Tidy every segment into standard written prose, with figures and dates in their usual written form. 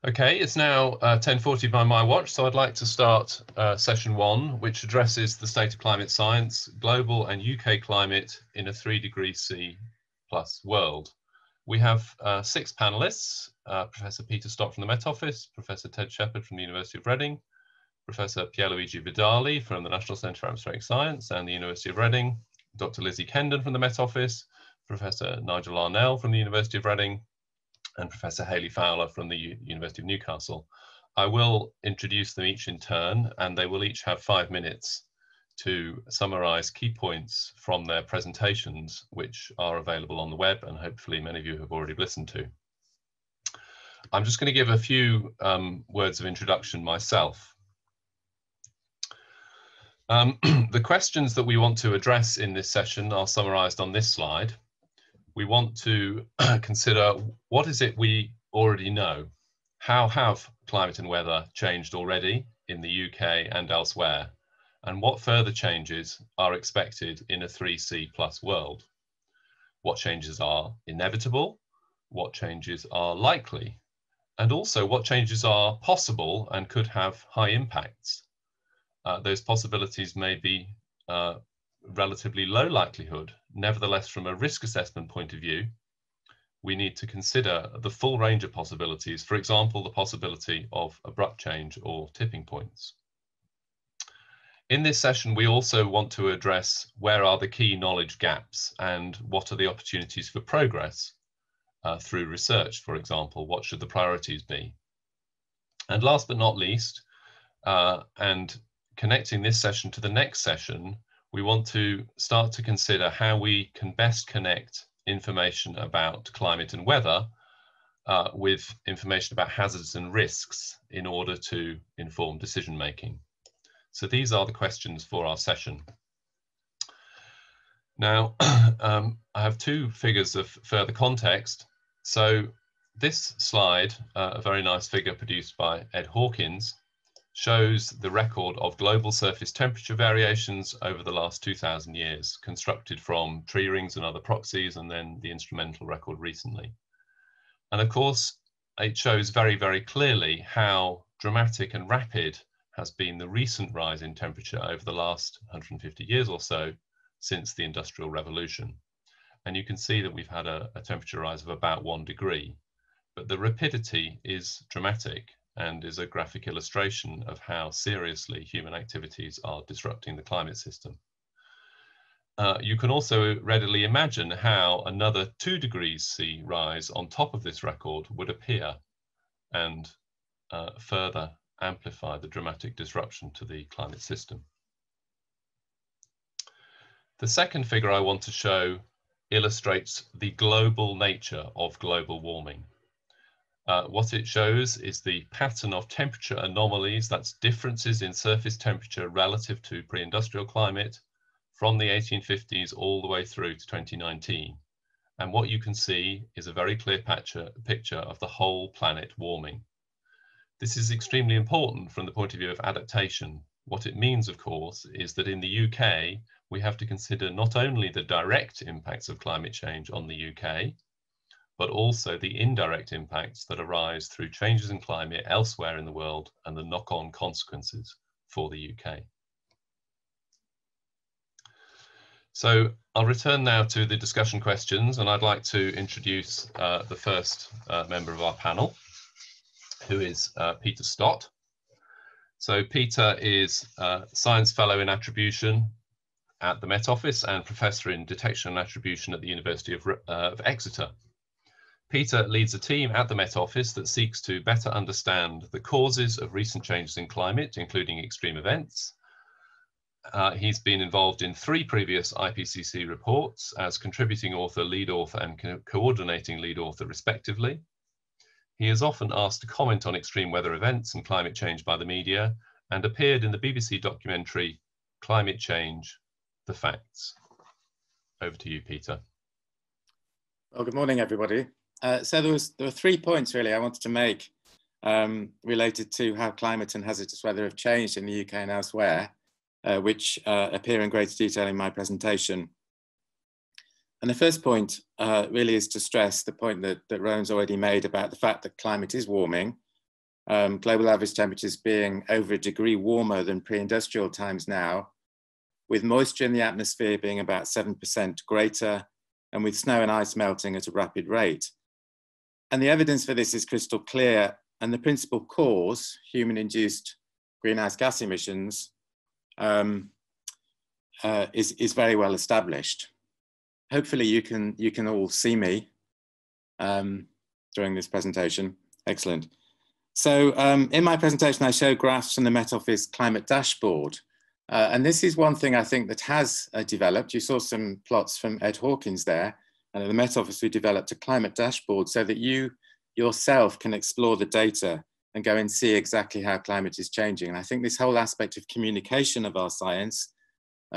Okay, it's now 10:40 by my watch, so I'd like to start session 1, which addresses the state of climate science, global and UK climate in a 3 degrees C plus world. We have 6 panelists, Professor Peter Stott from the Met Office, Professor Ted Shepherd from the University of Reading, Professor Pierre Luigi Vidali from the National Centre for Atmospheric Science and the University of Reading, Dr. Lizzie Kendon from the Met Office, Professor Nigel Arnell from the University of Reading, and Professor Hayley Fowler from the University of Newcastle. I will introduce them each in turn, and they will each have 5 minutes to summarise key points from their presentations, which are available on the web, and hopefully many of you have already listened to. I'm just going to give a few words of introduction myself. The questions that we want to address in this session are summarised on this slide. We want to consider what is it we already know? How have climate and weather changed already in the UK and elsewhere? And what further changes are expected in a 3C plus world? What changes are inevitable? What changes are likely? And also what changes are possible and could have high impacts? Those possibilities may be relatively low likelihood. Nevertheless, from a risk assessment point of view, we need to consider the full range of possibilities. For example, the possibility of abrupt change or tipping points. In this session, we also want to address where are the key knowledge gaps and what are the opportunities for progress through research, for example. What should the priorities be? And last but not least, and connecting this session to the next session, we want to start to consider how we can best connect information about climate and weather with information about hazards and risks in order to inform decision making. So these are the questions for our session. Now, I have 2 figures of further context. So this slide, a very nice figure produced by Ed Hawkins, shows the record of global surface temperature variations over the last 2,000 years, constructed from tree rings and other proxies, and then the instrumental record recently. And of course, it shows very, very clearly how dramatic and rapid has been the recent rise in temperature over the last 150 years or so since the Industrial Revolution. And you can see that we've had a temperature rise of about 1 degree, but the rapidity is dramatic and is a graphic illustration of how seriously human activities are disrupting the climate system. You can also readily imagine how another 2 degrees C rise on top of this record would appear and further amplify the dramatic disruption to the climate system. The second figure I want to show illustrates the global nature of global warming. What it shows is the pattern of temperature anomalies, that's differences in surface temperature relative to pre-industrial climate from the 1850s all the way through to 2019. And what you can see is a very clear picture of the whole planet warming. This is extremely important from the point of view of adaptation. What it means, of course, is that in the UK, we have to consider not only the direct impacts of climate change on the UK, but also the indirect impacts that arise through changes in climate elsewhere in the world and the knock-on consequences for the UK. So I'll return now to the discussion questions, and I'd like to introduce the first member of our panel, who is Peter Stott. So Peter is Science Fellow in Attribution at the Met Office and Professor in Detection and Attribution at the University of Exeter. Peter leads a team at the Met Office that seeks to better understand the causes of recent changes in climate, including extreme events. He's been involved in 3 previous IPCC reports as contributing author, lead author, and coordinating lead author, respectively. He is often asked to comment on extreme weather events and climate change by the media, and appeared in the BBC documentary Climate Change: The Facts. Over to you, Peter. Well, good morning, everybody. So there were 3 points really I wanted to make related to how climate and hazardous weather have changed in the UK and elsewhere, which appear in greater detail in my presentation. And the first point really is to stress the point that Rowan's already made about the fact that climate is warming, global average temperatures being over a degree warmer than pre-industrial times now, with moisture in the atmosphere being about 7% greater, and with snow and ice melting at a rapid rate. And the evidence for this is crystal clear, and the principal cause, human-induced greenhouse gas emissions, is very well established. Hopefully you can all see me during this presentation. Excellent. So in my presentation, I show graphs from the Met Office climate dashboard. And this is one thing I think that has developed. You saw some plots from Ed Hawkins there. And at the Met Office, we developed a climate dashboard so that you yourself can explore the data and go and see exactly how climate is changing. And I think this whole aspect of communication of our science,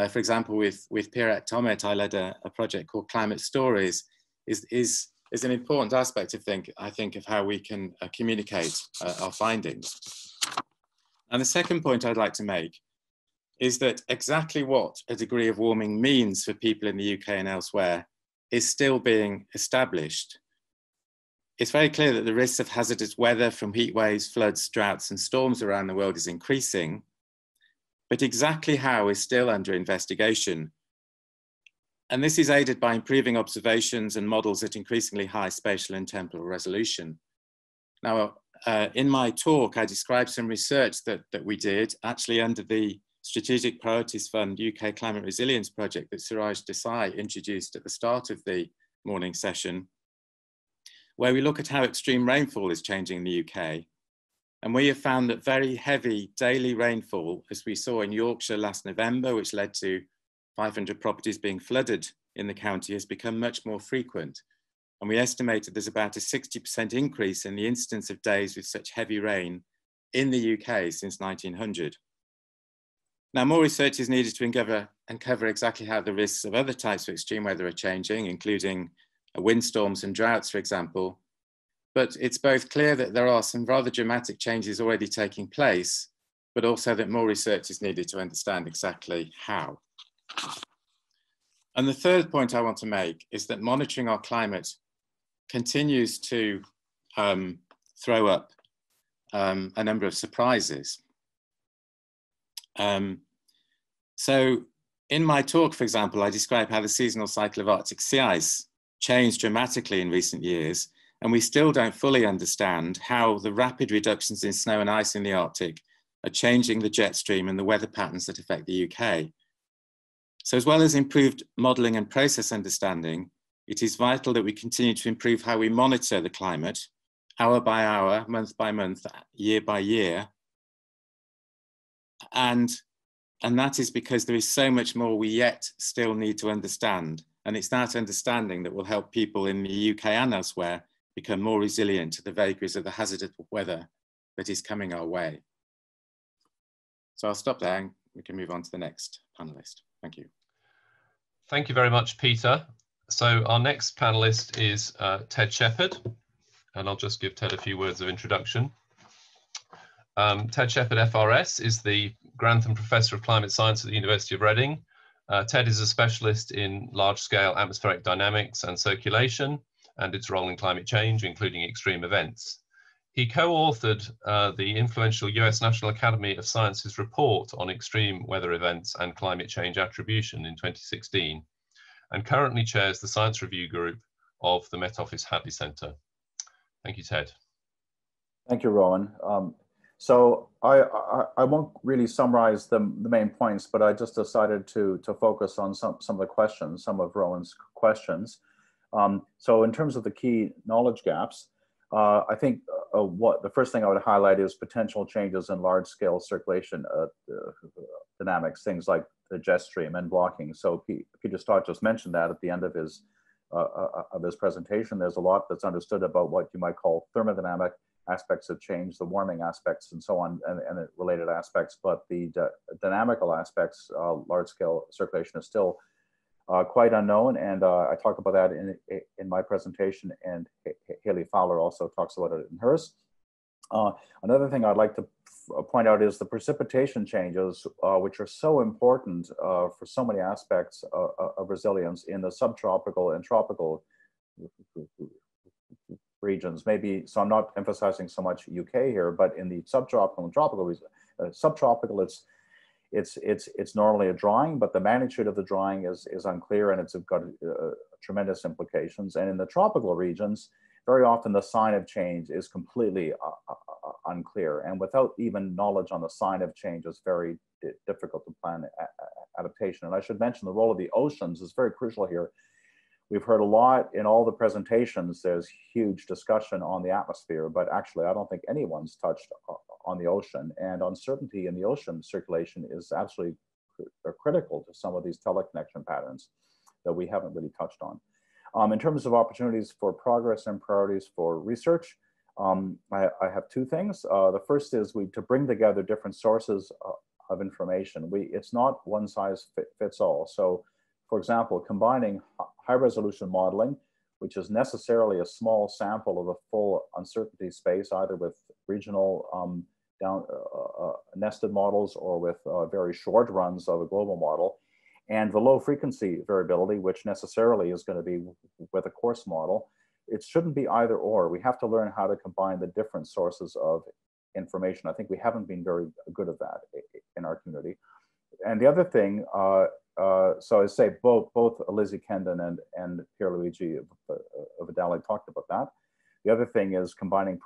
for example, with Pierre at Tomet, I led a project called Climate Stories, is an important aspect I think of how we can communicate our findings. And the second point I'd like to make is that exactly what a degree of warming means for people in the UK and elsewhere is still being established. It's very clear that the risk of hazardous weather from heat waves, floods, droughts, and storms around the world is increasing, but exactly how is still under investigation. And this is aided by improving observations and models at increasingly high spatial and temporal resolution. Now, in my talk, I described some research that we did actually under the Strategic Priorities Fund UK Climate Resilience Project that Suraj Desai introduced at the start of the morning session, where we look at how extreme rainfall is changing in the UK. And we have found that very heavy daily rainfall, as we saw in Yorkshire last November, which led to 500 properties being flooded in the county, has become much more frequent. And we estimated there's about a 60% increase in the incidence of days with such heavy rain in the UK since 1900. Now, more research is needed to uncover exactly how the risks of other types of extreme weather are changing, including windstorms and droughts, for example. But it's both clear that there are some rather dramatic changes already taking place, but also that more research is needed to understand exactly how. And the third point I want to make is that monitoring our climate continues to throw up a number of surprises. So in my talk, for example, I describe how the seasonal cycle of Arctic sea ice changed dramatically in recent years, and we still don't fully understand how the rapid reductions in snow and ice in the Arctic are changing the jet stream and the weather patterns that affect the UK. So as well as improved modelling and process understanding, it is vital that we continue to improve how we monitor the climate, hour by hour, month by month, year by year. And that is because there is so much more we yet still need to understand. And it's that understanding that will help people in the UK and elsewhere become more resilient to the vagaries of the hazardous weather that is coming our way. So I'll stop there and we can move on to the next panelist. Thank you. Thank you very much, Peter. So our next panelist is Ted Shepherd, and I'll just give Ted a few words of introduction. Ted Shepherd, FRS, is the Grantham Professor of Climate Science at the University of Reading. Ted is a specialist in large-scale atmospheric dynamics and circulation and its role in climate change, including extreme events. He co-authored the influential US National Academy of Sciences report on extreme weather events and climate change attribution in 2016, and currently chairs the science review group of the Met Office Hadley Centre. Thank you, Ted. Thank you, Rowan. So I won't really summarize the main points, but I just decided to focus on some of the questions, some of Rowan's questions. So in terms of the key knowledge gaps, I think what the first thing I would highlight is potential changes in large-scale circulation dynamics, things like the jet stream and blocking. So Peter Stott just mentioned that at the end of his presentation. There's a lot that's understood about what you might call thermodynamic aspects of change, the warming aspects and so on, and related aspects, but the dynamical aspects, large-scale circulation is still quite unknown, and I talk about that in my presentation, and Hayley Fowler also talks about it in hers. Another thing I'd like to point out is the precipitation changes, which are so important for so many aspects of resilience in the subtropical and tropical regions, maybe, so I'm not emphasizing so much UK here, but in the subtropical and tropical, subtropical, it's normally a drying, but the magnitude of the drying is unclear, and it's got tremendous implications. And in the tropical regions, very often the sign of change is completely unclear, and without even knowledge on the sign of change, it's very difficult to plan adaptation. And I should mention the role of the oceans is very crucial here. We've heard a lot in all the presentations, there's huge discussion on the atmosphere, but actually I don't think anyone's touched on the ocean, and uncertainty in the ocean circulation is absolutely critical to some of these teleconnection patterns that we haven't really touched on. In terms of opportunities for progress and priorities for research, I have two things. The first is to bring together different sources of information. It's not one size fits all. So, for example, combining high resolution modeling, which is necessarily a small sample of the full uncertainty space, either with regional nested models or with very short runs of a global model, and the low frequency variability, which necessarily is going to be with a coarse model. It shouldn't be either or. We have to learn how to combine the different sources of information. I think we haven't been very good at that in our community. And the other thing, so I say both Lizzie Kendon and Pierre Luigi Vidali talked about that. The other thing is combining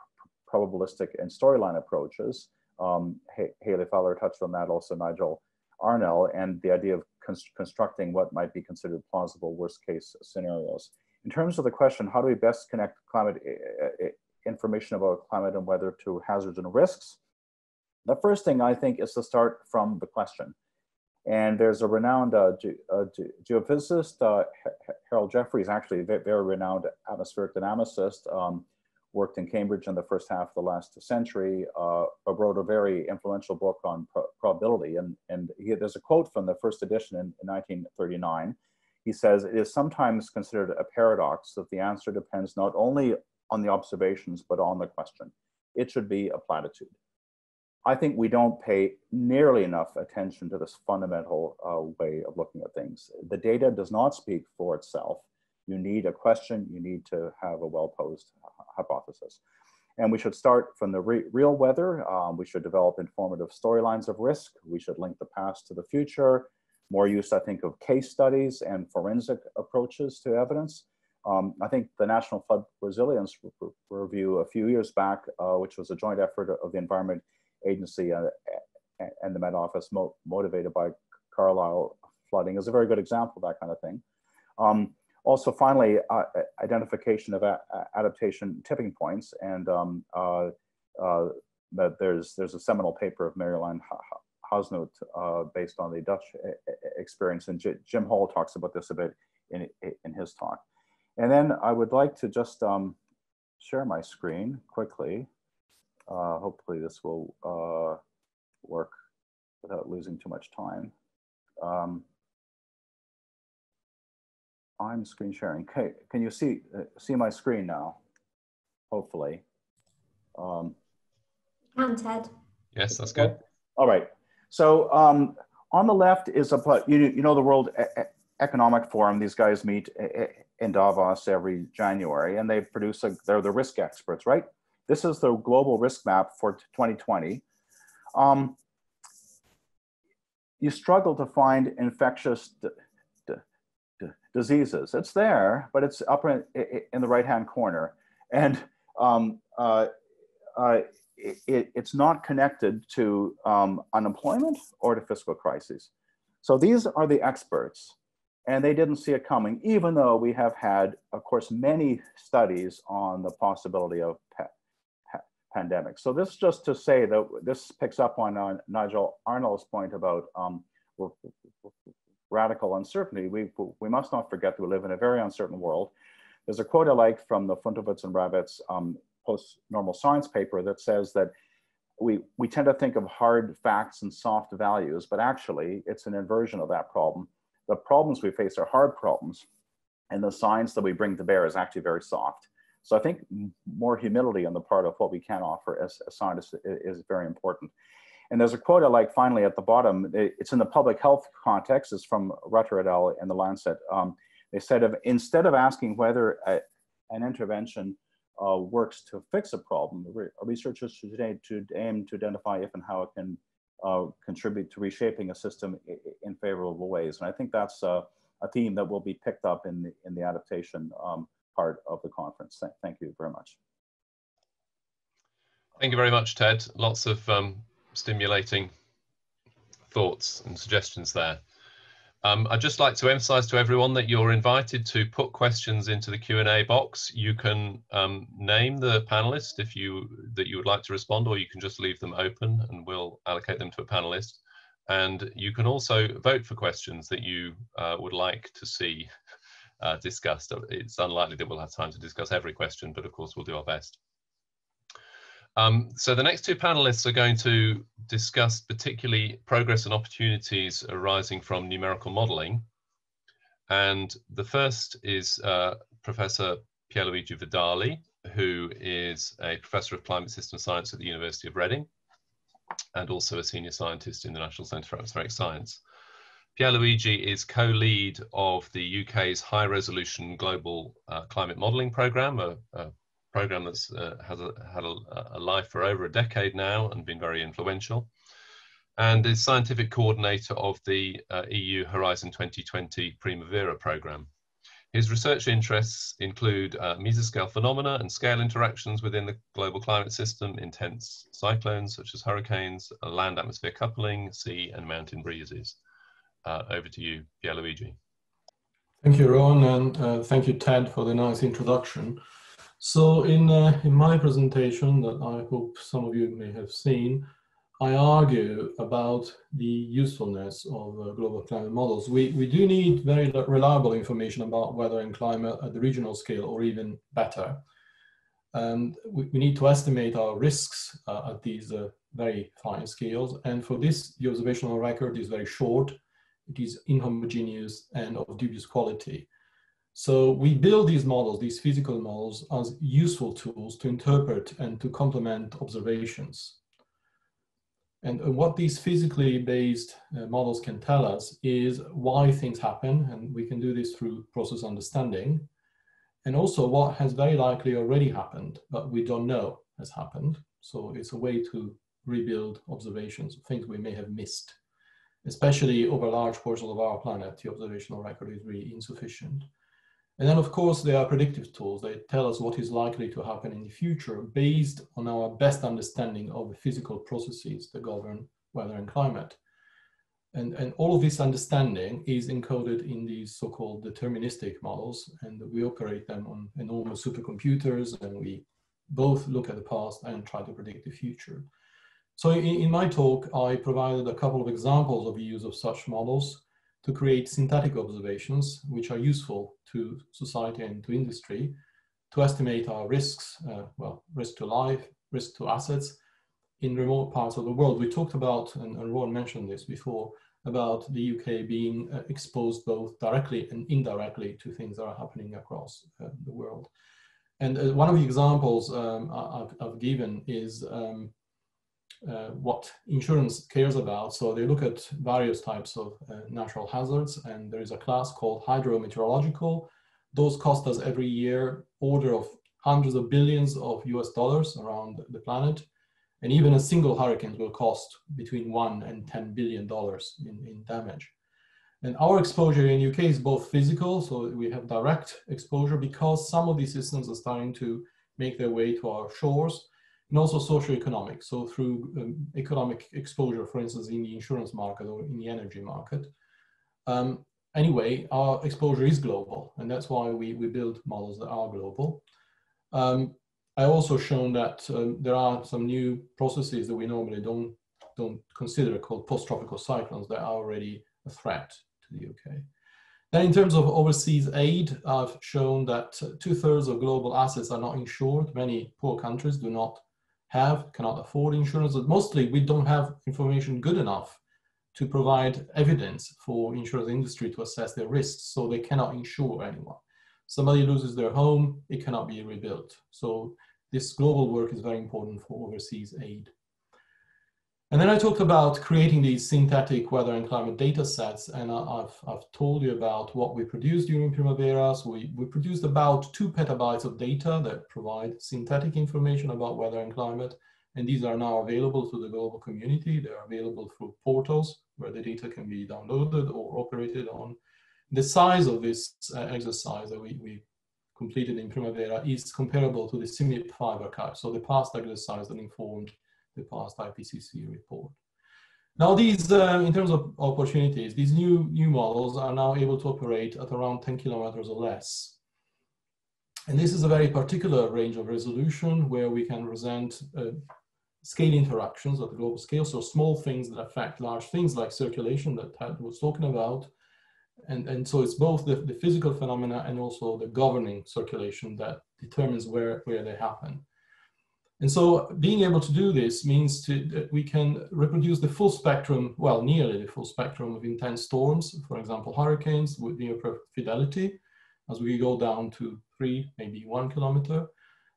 probabilistic and storyline approaches. Hayley, Fowler touched on that, also Nigel Arnell, and the idea of constructing what might be considered plausible worst case scenarios. In terms of the question, how do we best connect climate information about climate and weather to hazards and risks? The first thing I think is to start from the question. And there's a renowned geophysicist, Harold Jeffreys, actually a very renowned atmospheric dynamicist, worked in Cambridge in the first half of the last century, wrote a very influential book on probability. And there's a quote from the first edition in 1939. He says, "It is sometimes considered a paradox that the answer depends not only on the observations, but on the question. It should be a platitude." I think we don't pay nearly enough attention to this fundamental way of looking at things. The data does not speak for itself. You need a question, you need to have a well-posed hypothesis. And we should start from the real weather. We should develop informative storylines of risk. We should link the past to the future. More use, I think, of case studies and forensic approaches to evidence. I think the National Flood Resilience Review a few years back, which was a joint effort of the Environment Agency and the Met Office, motivated by Carlisle flooding, is a very good example of that kind of thing. Also, finally, identification of adaptation tipping points, and that there's a seminal paper of Marjolein Hausnoot based on the Dutch experience, and Jim Hall talks about this a bit in his talk. And then I would like to just share my screen quickly. Hopefully this will work without losing too much time. I'm screen sharing. Okay, can you see my screen now? Hopefully. Can, Ted. Yes, that's good. All right. So on the left is you know the World Economic Forum. These guys meet in Davos every January, and they produce they're the risk experts, right? This is the global risk map for 2020. You struggle to find infectious diseases. It's there, but it's up in the right-hand corner. And it's not connected to unemployment or to fiscal crises. So these are the experts, and they didn't see it coming, even though we have had, of course, many studies on the possibility of pandemics. So this just to say that this picks up on Nigel Arnell's point about radical uncertainty. We must not forget that we live in a very uncertain world. There's a quote I like from the Funtovitz and Rabbits post-normal science paper that says that we tend to think of hard facts and soft values, but actually it's an inversion of that problem. The problems we face are hard problems, and the science that we bring to bear is actually very soft. So I think more humility on the part of what we can offer as scientists is very important. And there's a quote I like finally at the bottom. It's in the public health context. It's from Rutter et al. In the Lancet. They said, instead of asking whether an intervention works to fix a problem. Researchers should aim to identify if and how it can contribute to reshaping a system in favorable ways. And I think that's a theme that will be picked up in the adaptation part of the conference. Thank you very much. Thank you very much, Ted. Lots of stimulating thoughts and suggestions there. I'd just like to emphasize to everyone that you're invited to put questions into the Q&A box. You can name the panelist that you would like to respond, or you can just leave them open and we'll allocate them to a panelist. And you can also vote for questions that you would like to see discussed. It's unlikely that we'll have time to discuss every question, but of course we'll do our best. So the next two panelists are going to discuss particularly progress and opportunities arising from numerical modelling. And the first is Professor Pierre Vidali, who is a Professor of Climate System Science at the University of Reading and also a Senior Scientist in the National Centre for Atmospheric Science. Luigi is co-lead of the UK's High Resolution Global Climate Modelling Programme, a program that's had a life for over a decade now and been very influential, and is scientific coordinator of the EU Horizon 2020 Primavera program. His research interests include mesoscale phenomena and scale interactions within the global climate system, intense cyclones such as hurricanes, land atmosphere coupling, sea and mountain breezes. Over to you, Luigi. Thank you, Rowan, and thank you, Ted, for the nice introduction. So in my presentation that I hope some of you may have seen, I argue about the usefulness of global climate models. We do need very reliable information about weather and climate at the regional scale, or even better. And we need to estimate our risks at these very fine scales. And for this, the observational record is very short, it is inhomogeneous and of dubious quality. So we build these models, these physical models, as useful tools to interpret and to complement observations. And what these physically based models can tell us is why things happen, and we can do this through process understanding, and also what has very likely already happened, but we don't know has happened. So it's a way to rebuild observations, things we may have missed, especially over large portions of our planet. The observational record is really insufficient. And then, of course, there are predictive tools. They tell us what is likely to happen in the future based on our best understanding of the physical processes that govern weather and climate. And all of this understanding is encoded in these so-called deterministic models, and we operate them on enormous supercomputers, and we both look at the past and try to predict the future. So in my talk, I provided a couple of examples of the use of such models to create synthetic observations, which are useful to society and to industry, to estimate our risks, risk to life, risk to assets in remote parts of the world. We talked about, and Rowan mentioned this before, about the UK being exposed both directly and indirectly to things that are happening across the world. And one of the examples I've given is what insurance cares about. So they look at various types of natural hazards, and there is a class called hydrometeorological. Those cost us every year order of hundreds of billions of US dollars around the planet. And even a single hurricane will cost between $1 and $10 billion in damage. And our exposure in UK is both physical, so we have direct exposure because some of these systems are starting to make their way to our shores, and also socioeconomic, so through economic exposure, for instance, in the insurance market or in the energy market. Anyway, our exposure is global, and that's why we build models that are global. I also shown that there are some new processes that we normally don't consider, called post-tropical cyclones, that are already a threat to the UK. Then in terms of overseas aid, I've shown that 2/3 of global assets are not insured. Many poor countries do not cannot afford insurance, but mostly we don't have information good enough to provide evidence for insurance industry to assess their risks, so they cannot insure anyone. Somebody loses their home, it cannot be rebuilt. So this global work is very important for overseas aid. And then I talked about creating these synthetic weather and climate data sets, and I've told you about what we produced during Primavera. So we produced about 2 petabytes of data that provide synthetic information about weather and climate, and these are now available to the global community. They're available through portals where the data can be downloaded or operated on. The size of this exercise that we completed in Primavera is comparable to the CMIP5 archive, so the past exercise that informed the past IPCC report. Now these, in terms of opportunities, these new models are now able to operate at around 10 kilometers or less. And this is a very particular range of resolution where we can present scale interactions at the global scale, so small things that affect large things like circulation that Ted was talking about. And so it's both the physical phenomena and also the governing circulation that determines where they happen. And so being able to do this means that we can reproduce the full spectrum, well, nearly the full spectrum of intense storms, for example, hurricanes with near perfect fidelity, as we go down to 3, maybe 1 kilometer.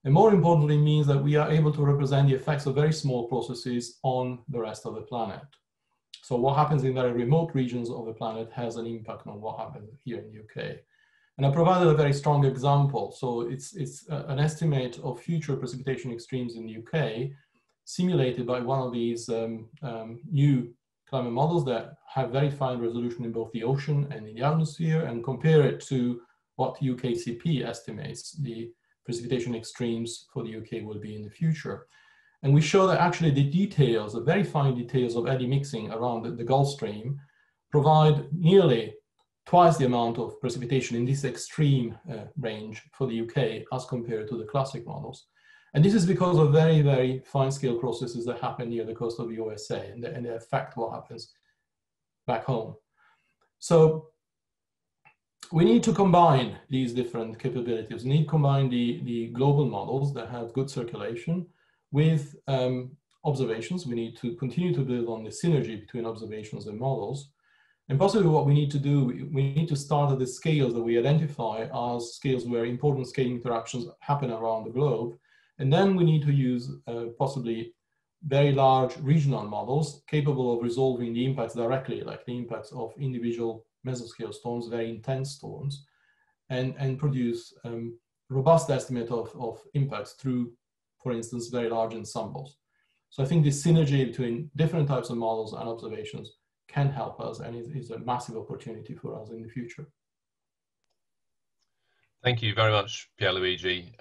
And more importantly, means that we are able to represent the effects of very small processes on the rest of the planet. So what happens in very remote regions of the planet has an impact on what happens here in the UK. And I provided a very strong example. So it's an estimate of future precipitation extremes in the UK, simulated by one of these new climate models that have very fine resolution in both the ocean and in the atmosphere, and compare it to what UKCP estimates the precipitation extremes for the UK will be in the future. And we show that actually the details, the very fine details of eddy mixing around the Gulf Stream provide nearly twice the amount of precipitation in this extreme range for the UK as compared to the classic models. And this is because of very, very fine scale processes that happen near the coast of the USA and they affect what happens back home. So we need to combine these different capabilities. We need to combine the global models that have good circulation with observations. We need to continue to build on the synergy between observations and models. And possibly what we need to do, we need to start at the scales that we identify as scales where important scale interactions happen around the globe. And then we need to use possibly very large regional models capable of resolving the impacts directly, like the impacts of individual mesoscale storms, very intense storms, and produce robust estimate of impacts through, for instance, very large ensembles. So I think this synergy between different types of models and observations can help us, and is a massive opportunity for us in the future. Thank you very much, Pierre Luigi.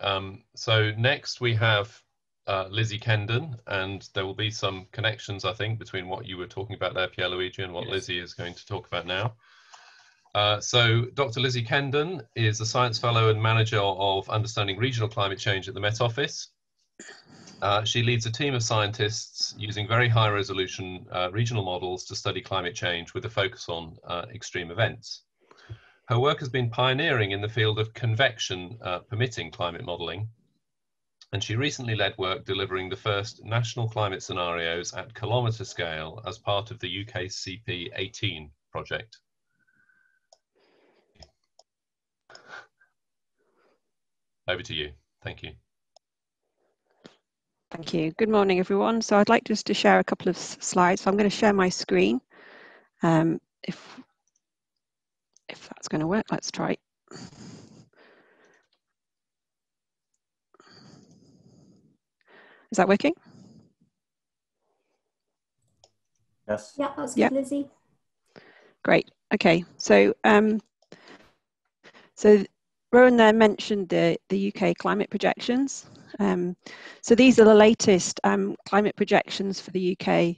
So next we have Lizzie Kendon, and there will be some connections, I think, between what you were talking about there, Pierre Luigi, and what Lizzie is going to talk about now. So Dr. Lizzie Kendon is a Science Fellow and Manager of Understanding Regional Climate Change at the Met Office. She leads a team of scientists using very high resolution regional models to study climate change with a focus on extreme events. Her work has been pioneering in the field of convection permitting climate modelling, and she recently led work delivering the first national climate scenarios at kilometre scale as part of the UKCP 18 project. Over to you. Thank you. Thank you. Good morning, everyone. So I'd like just to share a couple of slides. So I'm going to share my screen. If that's going to work, let's try. Is that working? Yes. Yeah, that's good, Lizzie. Great. Okay. So Rowan there mentioned the UK climate projections. So these are the latest climate projections for the UK.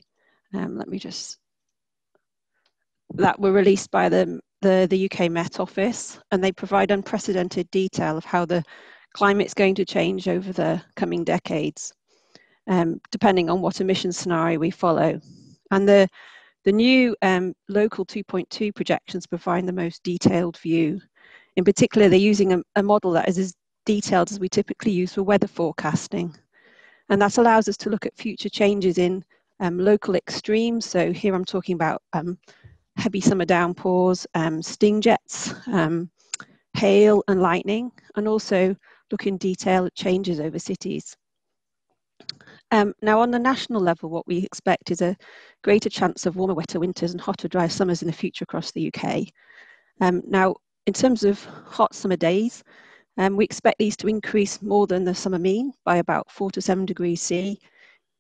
That were released by the UK Met Office, and they provide unprecedented detail of how the climate's going to change over the coming decades, depending on what emission scenario we follow. And the new local 2.2 projections provide the most detailed view. In particular, they're using a model that is as detailed as we typically use for weather forecasting. And that allows us to look at future changes in local extremes. So here I'm talking about heavy summer downpours, sting jets, hail and lightning, and also look in detail at changes over cities. Now, on the national level, what we expect is a greater chance of warmer, wetter winters and hotter, drier summers in the future across the UK. Now, in terms of hot summer days, we expect these to increase more than the summer mean by about 4 to 7 degrees C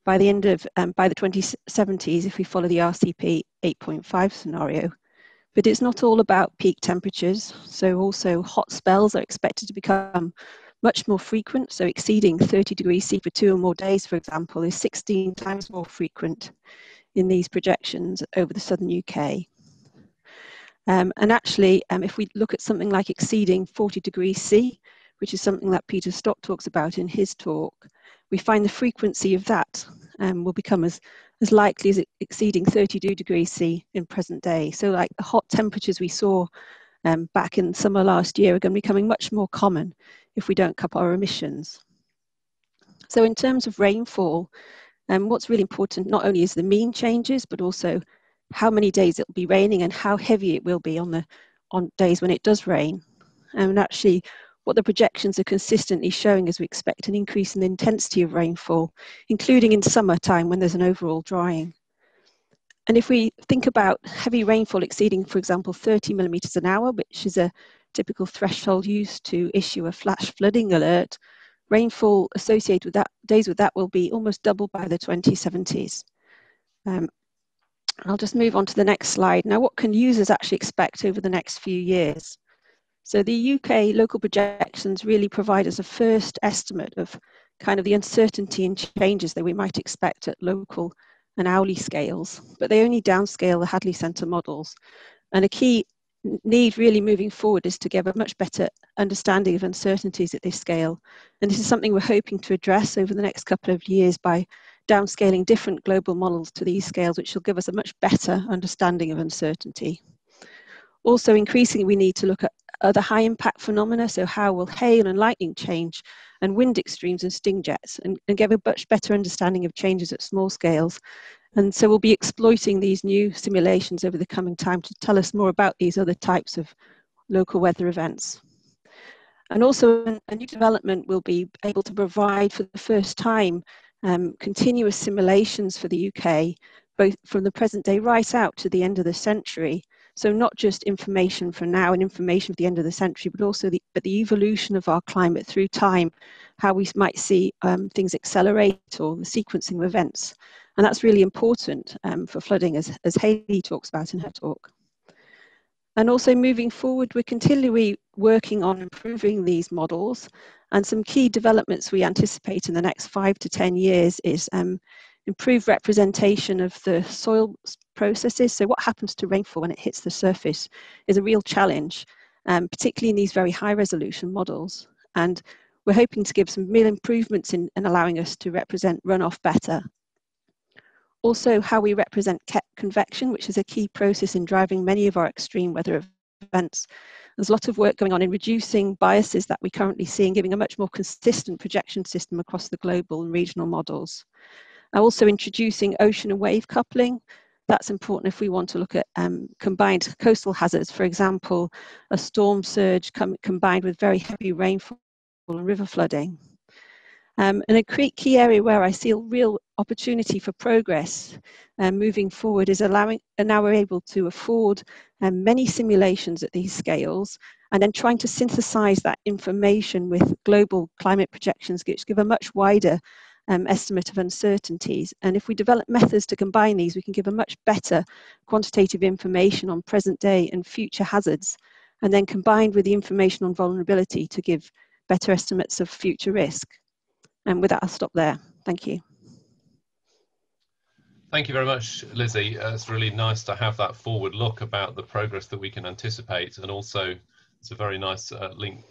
by the end of by the 2070s if we follow the RCP 8.5 scenario. But it's not all about peak temperatures. So also hot spells are expected to become much more frequent. So exceeding 30 degrees C for 2 or more days, for example, is 16 times more frequent in these projections over the southern UK. And actually, if we look at something like exceeding 40 degrees C, which is something that Peter Stott talks about in his talk, we find the frequency of that will become as likely as exceeding 32 degrees C in present day. So like the hot temperatures we saw back in summer last year are going to be becoming much more common if we don't cut our emissions. So in terms of rainfall, what's really important not only is the mean changes, but also how many days it'll be raining and how heavy it will be on days when it does rain. And actually, what the projections are consistently showing is we expect an increase in the intensity of rainfall, including in summertime when there's an overall drying. And if we think about heavy rainfall exceeding, for example, 30 millimetres an hour, which is a typical threshold used to issue a flash flooding alert, rainfall associated with that, days with that will be almost double by the 2070s. I'll just move on to the next slide. Now, what can users actually expect over the next few years? So the UK local projections really provide us a first estimate of kind of the uncertainty and changes that we might expect at local and hourly scales, but they only downscale the Hadley Centre models. And a key need really moving forward is to give a much better understanding of uncertainties at this scale. And this is something we're hoping to address over the next couple of years by downscaling different global models to these scales, which will give us a much better understanding of uncertainty. Also, increasingly, we need to look at other high impact phenomena. So how will hail and lightning change, and wind extremes and sting jets, and get a much better understanding of changes at small scales. And so we'll be exploiting these new simulations over the coming time to tell us more about these other types of local weather events. And also a new development will be able to provide for the first time continuous simulations for the UK, both from the present day right out to the end of the century. So not just information for now and information for the end of the century, but also the evolution of our climate through time, how we might see things accelerate or the sequencing of events. And that's really important for flooding, as Hayley talks about in her talk. And also moving forward, we're continually working on improving these models. And some key developments we anticipate in the next 5 to 10 years is improved representation of the soil processes. So what happens to rainfall when it hits the surface is a real challenge, particularly in these very high resolution models. And we're hoping to give some real improvements in allowing us to represent runoff better. Also, how we represent convection, which is a key process in driving many of our extreme weather events. There's a lot of work going on in reducing biases that we currently see and giving a much more consistent projection system across the global and regional models. Also introducing ocean and wave coupling. That's important if we want to look at combined coastal hazards, for example, a storm surge combined with very heavy rainfall and river flooding. And a key area where I see a real opportunity for progress moving forward is allowing, and now we're able to afford many simulations at these scales, and then trying to synthesize that information with global climate projections, which give a much wider estimate of uncertainties. And if we develop methods to combine these, we can give a much better quantitative information on present day and future hazards, and then combined with the information on vulnerability to give better estimates of future risk. And with that, I'll stop there. Thank you. Thank you very much, Lizzie. It's really nice to have that forward look about the progress that we can anticipate. And also, it's a very nice link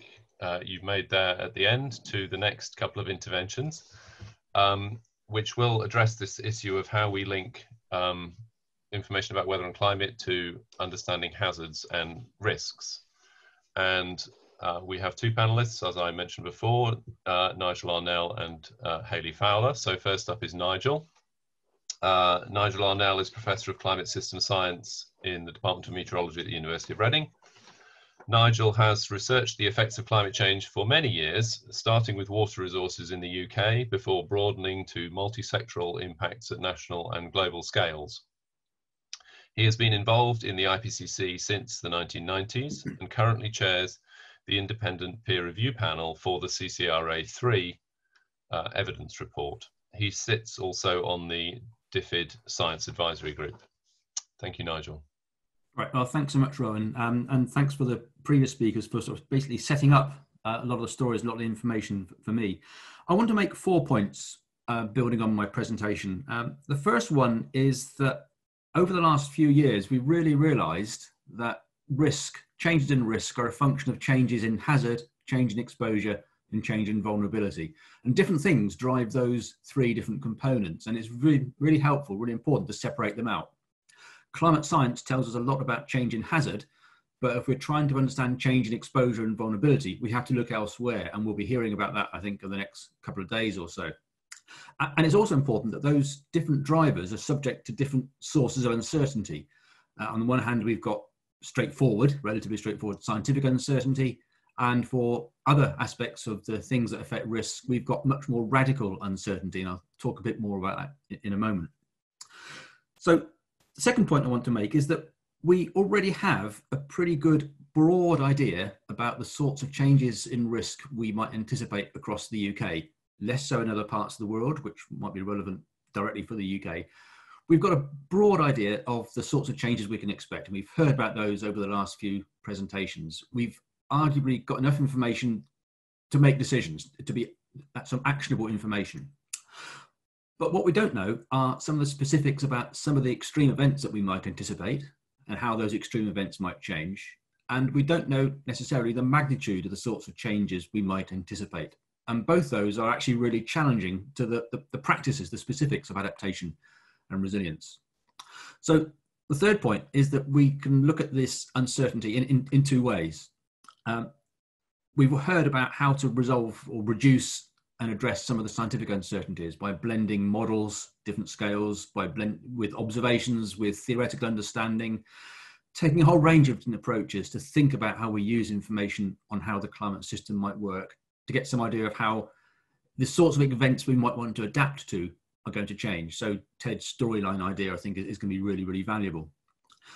you've made there at the end to the next couple of interventions, which will address this issue of how we link information about weather and climate to understanding hazards and risks. And we have two panelists, as I mentioned before, Nigel Arnell and Hayley Fowler. So first up is Nigel. Nigel Arnell is Professor of Climate System Science in the Department of Meteorology at the University of Reading. Nigel has researched the effects of climate change for many years, starting with water resources in the UK before broadening to multi-sectoral impacts at national and global scales. He has been involved in the IPCC since the 1990s and currently chairs the independent peer review panel for the CCRA3 evidence report. He sits also on the DFID Science Advisory Group. Thank you, Nigel. Right, well, thanks so much, Rowan, and thanks for the previous speakers for sort of basically setting up a lot of the stories, a lot of the information for me. I want to make 4 points building on my presentation. The first one is that over the last few years, we really realised that changes in risk are a function of changes in hazard, change in exposure, and change in vulnerability. And different things drive those 3 different components, and it's really, really helpful, really important to separate them out. Climate science tells us a lot about change in hazard, but if we're trying to understand change in exposure and vulnerability, we have to look elsewhere, and we'll be hearing about that, I think, in the next couple of days or so. And it's also important that those different drivers are subject to different sources of uncertainty. On the one hand, we've got relatively straightforward scientific uncertainty, and for other aspects of the things that affect risk, we've got much more radical uncertainty, and I'll talk a bit more about that in a moment. So, the second point I want to make is that we already have a pretty good broad idea about the sorts of changes in risk we might anticipate across the UK, less so in other parts of the world, which might be relevant directly for the UK. We've got a broad idea of the sorts of changes we can expect, and we've heard about those over the last few presentations. We've arguably got enough information to make decisions, to be some actionable information. But what we don't know are some of the specifics about some of the extreme events that we might anticipate and how those extreme events might change. And we don't know necessarily the magnitude of the sorts of changes we might anticipate. And both those are actually really challenging to the practices, the specifics of adaptation and resilience. So the third point is that we can look at this uncertainty in 2 ways. We've heard about how to resolve or reduce and address some of the scientific uncertainties by blending models, different scales, with observations, with theoretical understanding, taking a whole range of different approaches to think about how we use information on how the climate system might work, to get some idea of how the sorts of events we might want to adapt to are going to change. So Ted's storyline idea, I think, is going to be really, really valuable.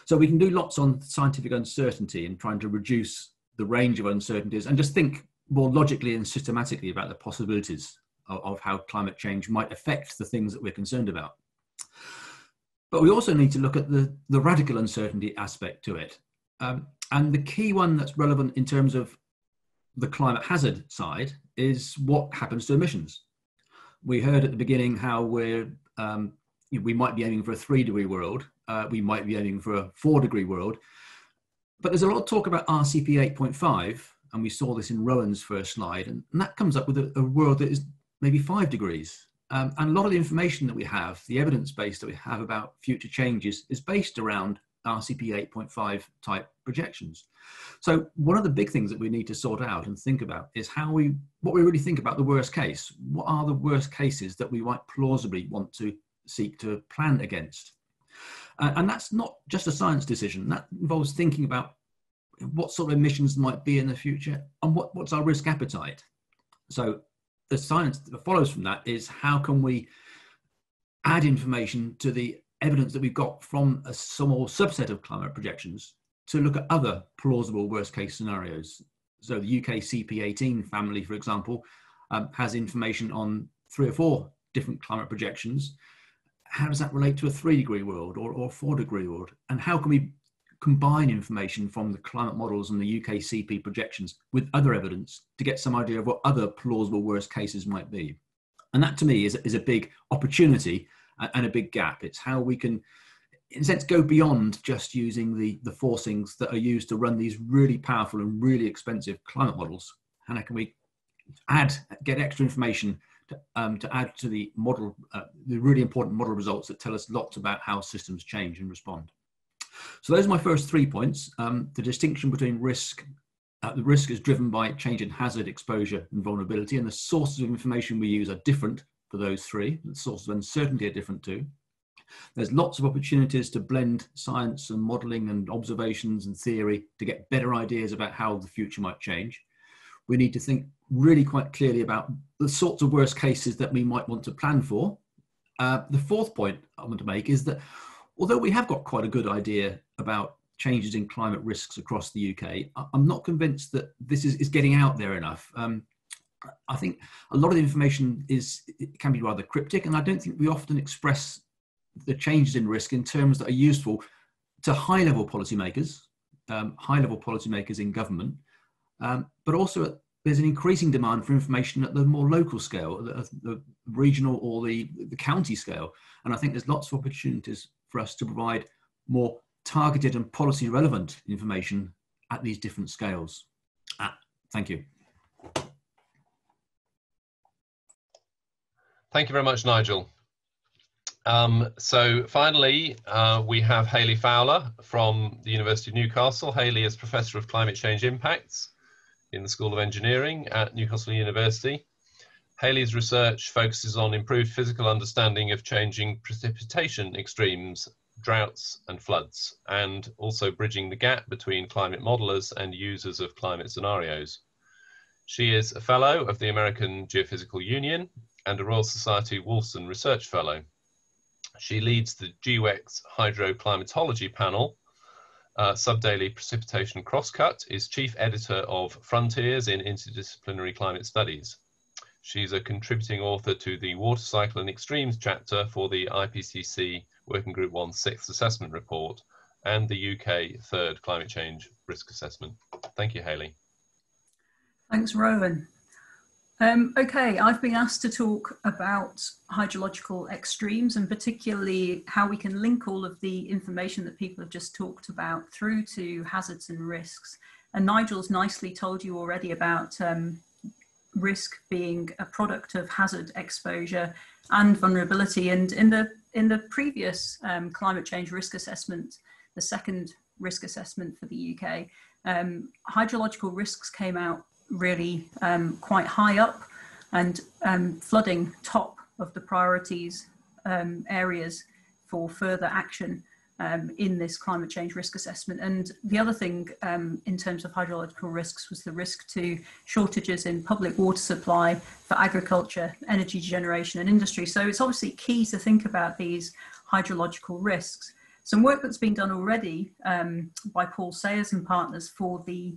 So we can do lots on scientific uncertainty and trying to reduce the range of uncertainties and just think more logically and systematically about the possibilities of how climate change might affect the things that we're concerned about. But we also need to look at the radical uncertainty aspect to it. And the key one that's relevant in terms of the climate hazard side is what happens to emissions. We heard at the beginning how we might be aiming for a 3-degree world, we might be aiming for a 4-degree world, but there's a lot of talk about RCP 8.5, and we saw this in Rowan's first slide, and that comes up with a world that is maybe 5 degrees. And a lot of the information that we have, the evidence base that we have about future changes, is based around RCP 8.5 type projections. So one of the big things that we need to sort out and think about is what we really think about the worst case. What are the worst cases that we might plausibly want to seek to plan against? And that's not just a science decision. That involves thinking about what sort of emissions might be in the future and what's our risk appetite. So the science that follows from that is how can we add information to the evidence that we've got from a small subset of climate projections to look at other plausible worst case scenarios. So the UK CP18 family, for example, has information on 3 or 4 different climate projections. How does that relate to a 3-degree world or 4-degree world? And how can we combine information from the climate models and the UK CP projections with other evidence to get some idea of what other plausible worst cases might be? And that to me is a big opportunity and a big gap. It's how we can, in a sense, go beyond just using the forcings that are used to run these really powerful and really expensive climate models. And how can we get extra information to add to the model, the really important model results that tell us lots about how systems change and respond. So those are my first 3 points. The distinction between risk, the risk is driven by change in hazard, exposure and vulnerability, and the sources of information we use are different for those 3. The sources of uncertainty are different too. There's lots of opportunities to blend science and modelling and observations and theory to get better ideas about how the future might change. We need to think really quite clearly about the sorts of worst cases that we might want to plan for. The fourth point I want to make is that although we have got quite a good idea about changes in climate risks across the UK, I'm not convinced that this is getting out there enough. I think a lot of the information can be rather cryptic, and I don't think we often express the changes in risk in terms that are useful to high-level policymakers in government, but also there's an increasing demand for information at the more local scale, the regional or the county scale. And I think there's lots of opportunities for us to provide more targeted and policy relevant information at these different scales. Thank you. Thank you very much, Nigel. So finally, we have Hayley Fowler from the University of Newcastle. Hayley is Professor of Climate Change Impacts in the School of Engineering at Newcastle University. Hayley's research focuses on improved physical understanding of changing precipitation extremes, droughts and floods, and also bridging the gap between climate modelers and users of climate scenarios. She is a Fellow of the American Geophysical Union and a Royal Society Wolfson Research Fellow. She leads the GWEX Hydroclimatology Panel, Subdaily Precipitation Crosscut, is Chief Editor of Frontiers in Interdisciplinary Climate Studies. She's a contributing author to the Water Cycle and Extremes chapter for the IPCC Working Group 1 6th Assessment Report and the UK 3rd Climate Change Risk Assessment. Thank you, Hayley. Thanks, Rowan. Okay, I've been asked to talk about hydrological extremes and particularly how we can link all of the information that people have just talked about through to hazards and risks. And Nigel's nicely told you already about risk being a product of hazard exposure and vulnerability. And in the previous climate change risk assessment, the second risk assessment for the UK, hydrological risks came out really quite high up, and flooding top of the priorities areas for further action in this climate change risk assessment. And the other thing in terms of hydrological risks was the risk to shortages in public water supply for agriculture, energy generation and industry. So it's obviously key to think about these hydrological risks. Some work that's been done already by Paul Sayers and partners for the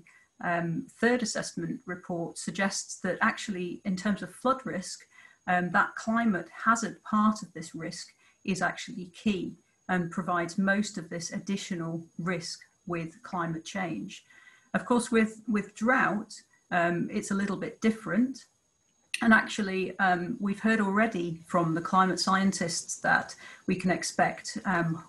third assessment report suggests that actually in terms of flood risk, that climate hazard part of this risk is actually key and provides most of this additional risk with climate change. Of course, with drought, it's a little bit different. And actually, we've heard already from the climate scientists that we can expect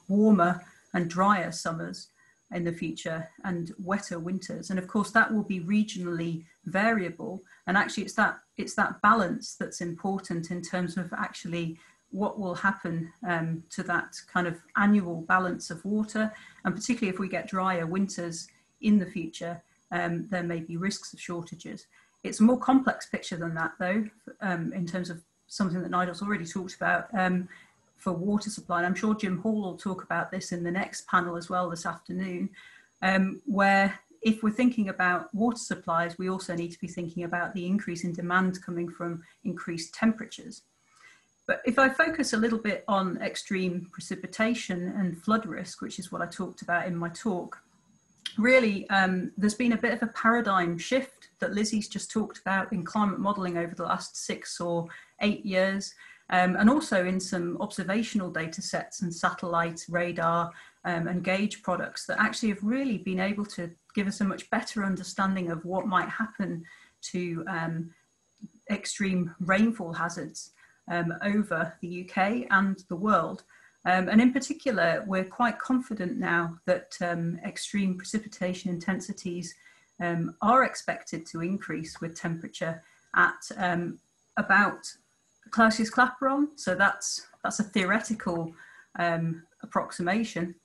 warmer and drier summers in the future and wetter winters. And of course, that will be regionally variable. And actually, it's that balance that's important in terms of actually what will happen to that kind of annual balance of water. And particularly if we get drier winters in the future, there may be risks of shortages. It's a more complex picture than that, though, in terms of something that Nigel's already talked about for water supply. And I'm sure Jim Hall will talk about this in the next panel as well this afternoon, where if we're thinking about water supplies, we also need to be thinking about the increase in demand coming from increased temperatures. But if I focus a little bit on extreme precipitation and flood risk, which is what I talked about in my talk, really, there's been a bit of a paradigm shift that Lizzie's just talked about in climate modelling over the last 6 or 8 years, and also in some observational data sets and satellite, radar and gauge products that actually have really been able to give us a much better understanding of what might happen to extreme rainfall hazards over the UK and the world. And in particular, we're quite confident now that extreme precipitation intensities are expected to increase with temperature at about Clausius-Clapeyron. So that's a theoretical approximation.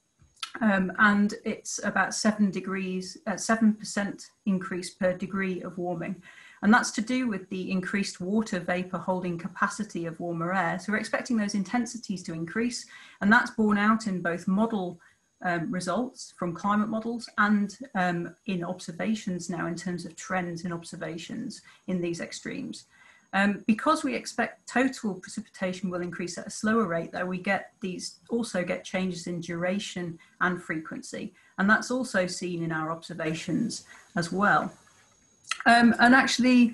And it's about 7% increase per degree of warming. And that's to do with the increased water vapor holding capacity of warmer air. So we're expecting those intensities to increase, and that's borne out in both model results from climate models and in observations now in terms of trends in observations in these extremes. Because we expect total precipitation will increase at a slower rate, though, we also get changes in duration and frequency. And that's also seen in our observations as well. And actually,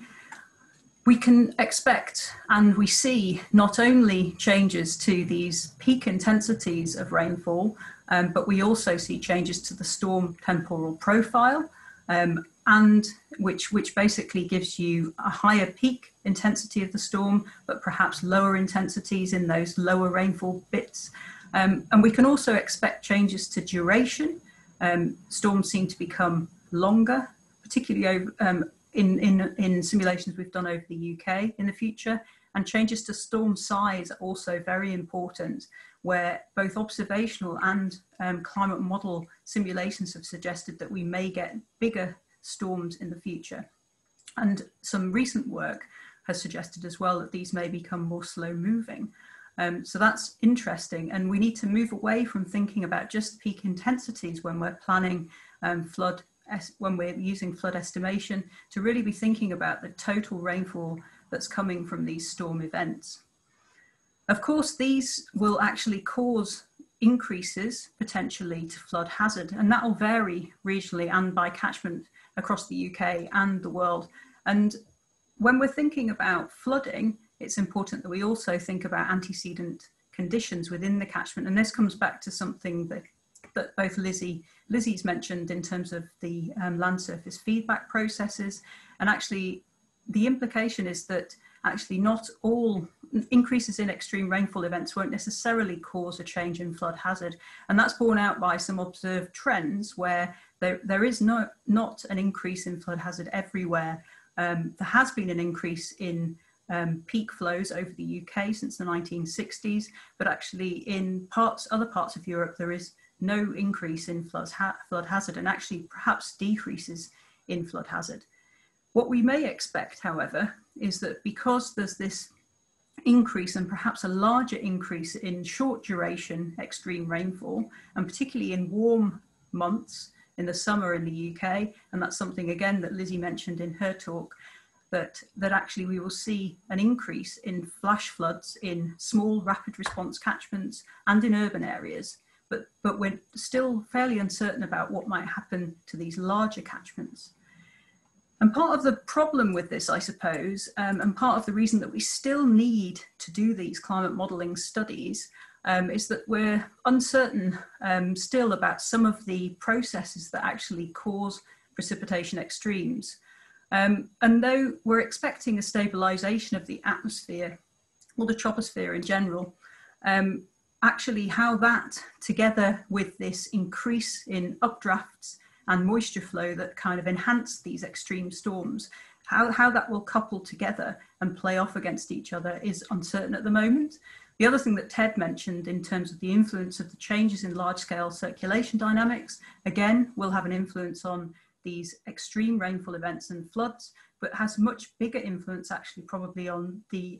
we can expect and we see not only changes to these peak intensities of rainfall, but we also see changes to the storm temporal profile, and which basically gives you a higher peak intensity of the storm, but perhaps lower intensities in those lower rainfall bits. And we can also expect changes to duration. Storms seem to become longer, particularly over, in simulations we've done over the UK in the future, and changes to storm size are also very important, where both observational and climate model simulations have suggested that we may get bigger storms in the future. And some recent work has suggested as well that these may become more slow moving. So that's interesting, and we need to move away from thinking about just peak intensities when we're planning when we're using flood estimation, to really be thinking about the total rainfall that's coming from these storm events. Of course, these will actually cause increases potentially to flood hazard, and that will vary regionally and by catchment across the UK and the world. And when we're thinking about flooding, it's important that we also think about antecedent conditions within the catchment. And this comes back to something that both Lizzie's mentioned in terms of the land surface feedback processes. And actually, the implication is that actually not all increases in extreme rainfall events won't necessarily cause a change in flood hazard. And that's borne out by some observed trends where there is not an increase in flood hazard everywhere. There has been an increase in peak flows over the UK since the 1960s, but actually in other parts of Europe, there is no increase in flood hazard, and actually perhaps decreases in flood hazard. What we may expect, however, is that because there's this increase and perhaps a larger increase in short duration extreme rainfall, and particularly in warm months in the summer in the UK, and that's something again that Lizzie mentioned in her talk, that actually we will see an increase in flash floods in small rapid response catchments and in urban areas. But we're still fairly uncertain about what might happen to these larger catchments. And part of the problem with this, I suppose, and part of the reason that we still need to do these climate modelling studies is that we're uncertain still about some of the processes that actually cause precipitation extremes. And though we're expecting a stabilisation of the atmosphere, or the troposphere in general, actually how that, together with this increase in updrafts and moisture flow that kind of enhance these extreme storms, how that will couple together and play off against each other is uncertain at the moment. The other thing that Ted mentioned in terms of the influence of the changes in large-scale circulation dynamics, again, will have an influence on these extreme rainfall events and floods, but has much bigger influence actually probably on the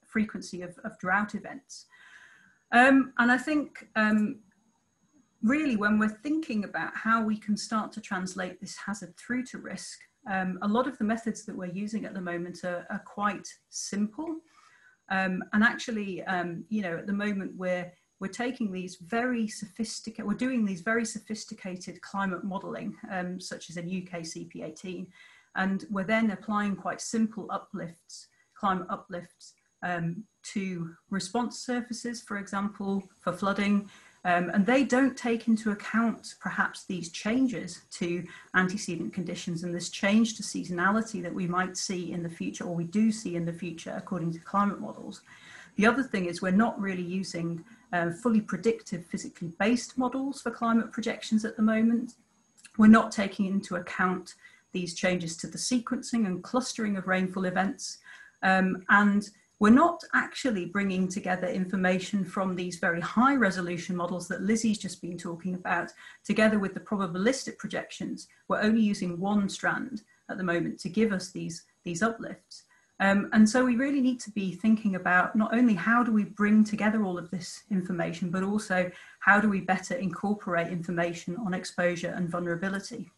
frequency of drought events. And I think really when we're thinking about how we can start to translate this hazard through to risk, a lot of the methods that we're using at the moment are quite simple. And actually, you know, at the moment we're taking these very sophisticated, we're doing these very sophisticated climate modelling, such as in UK CP18, and we're then applying quite simple uplifts, climate uplifts, to response surfaces, for example, for flooding, and they don't take into account perhaps these changes to antecedent conditions and this change to seasonality that we might see in the future, or we do see in the future according to climate models. The other thing is we're not really using fully predictive physically based models for climate projections at the moment. We're not taking into account these changes to the sequencing and clustering of rainfall events, and we're not actually bringing together information from these very high resolution models that Lizzie's just been talking about, together with the probabilistic projections. We're only using one strand, at the moment to give us these uplifts. And so we really need to be thinking about not only how do we bring together all of this information, but also how do we better incorporate information on exposure and vulnerability.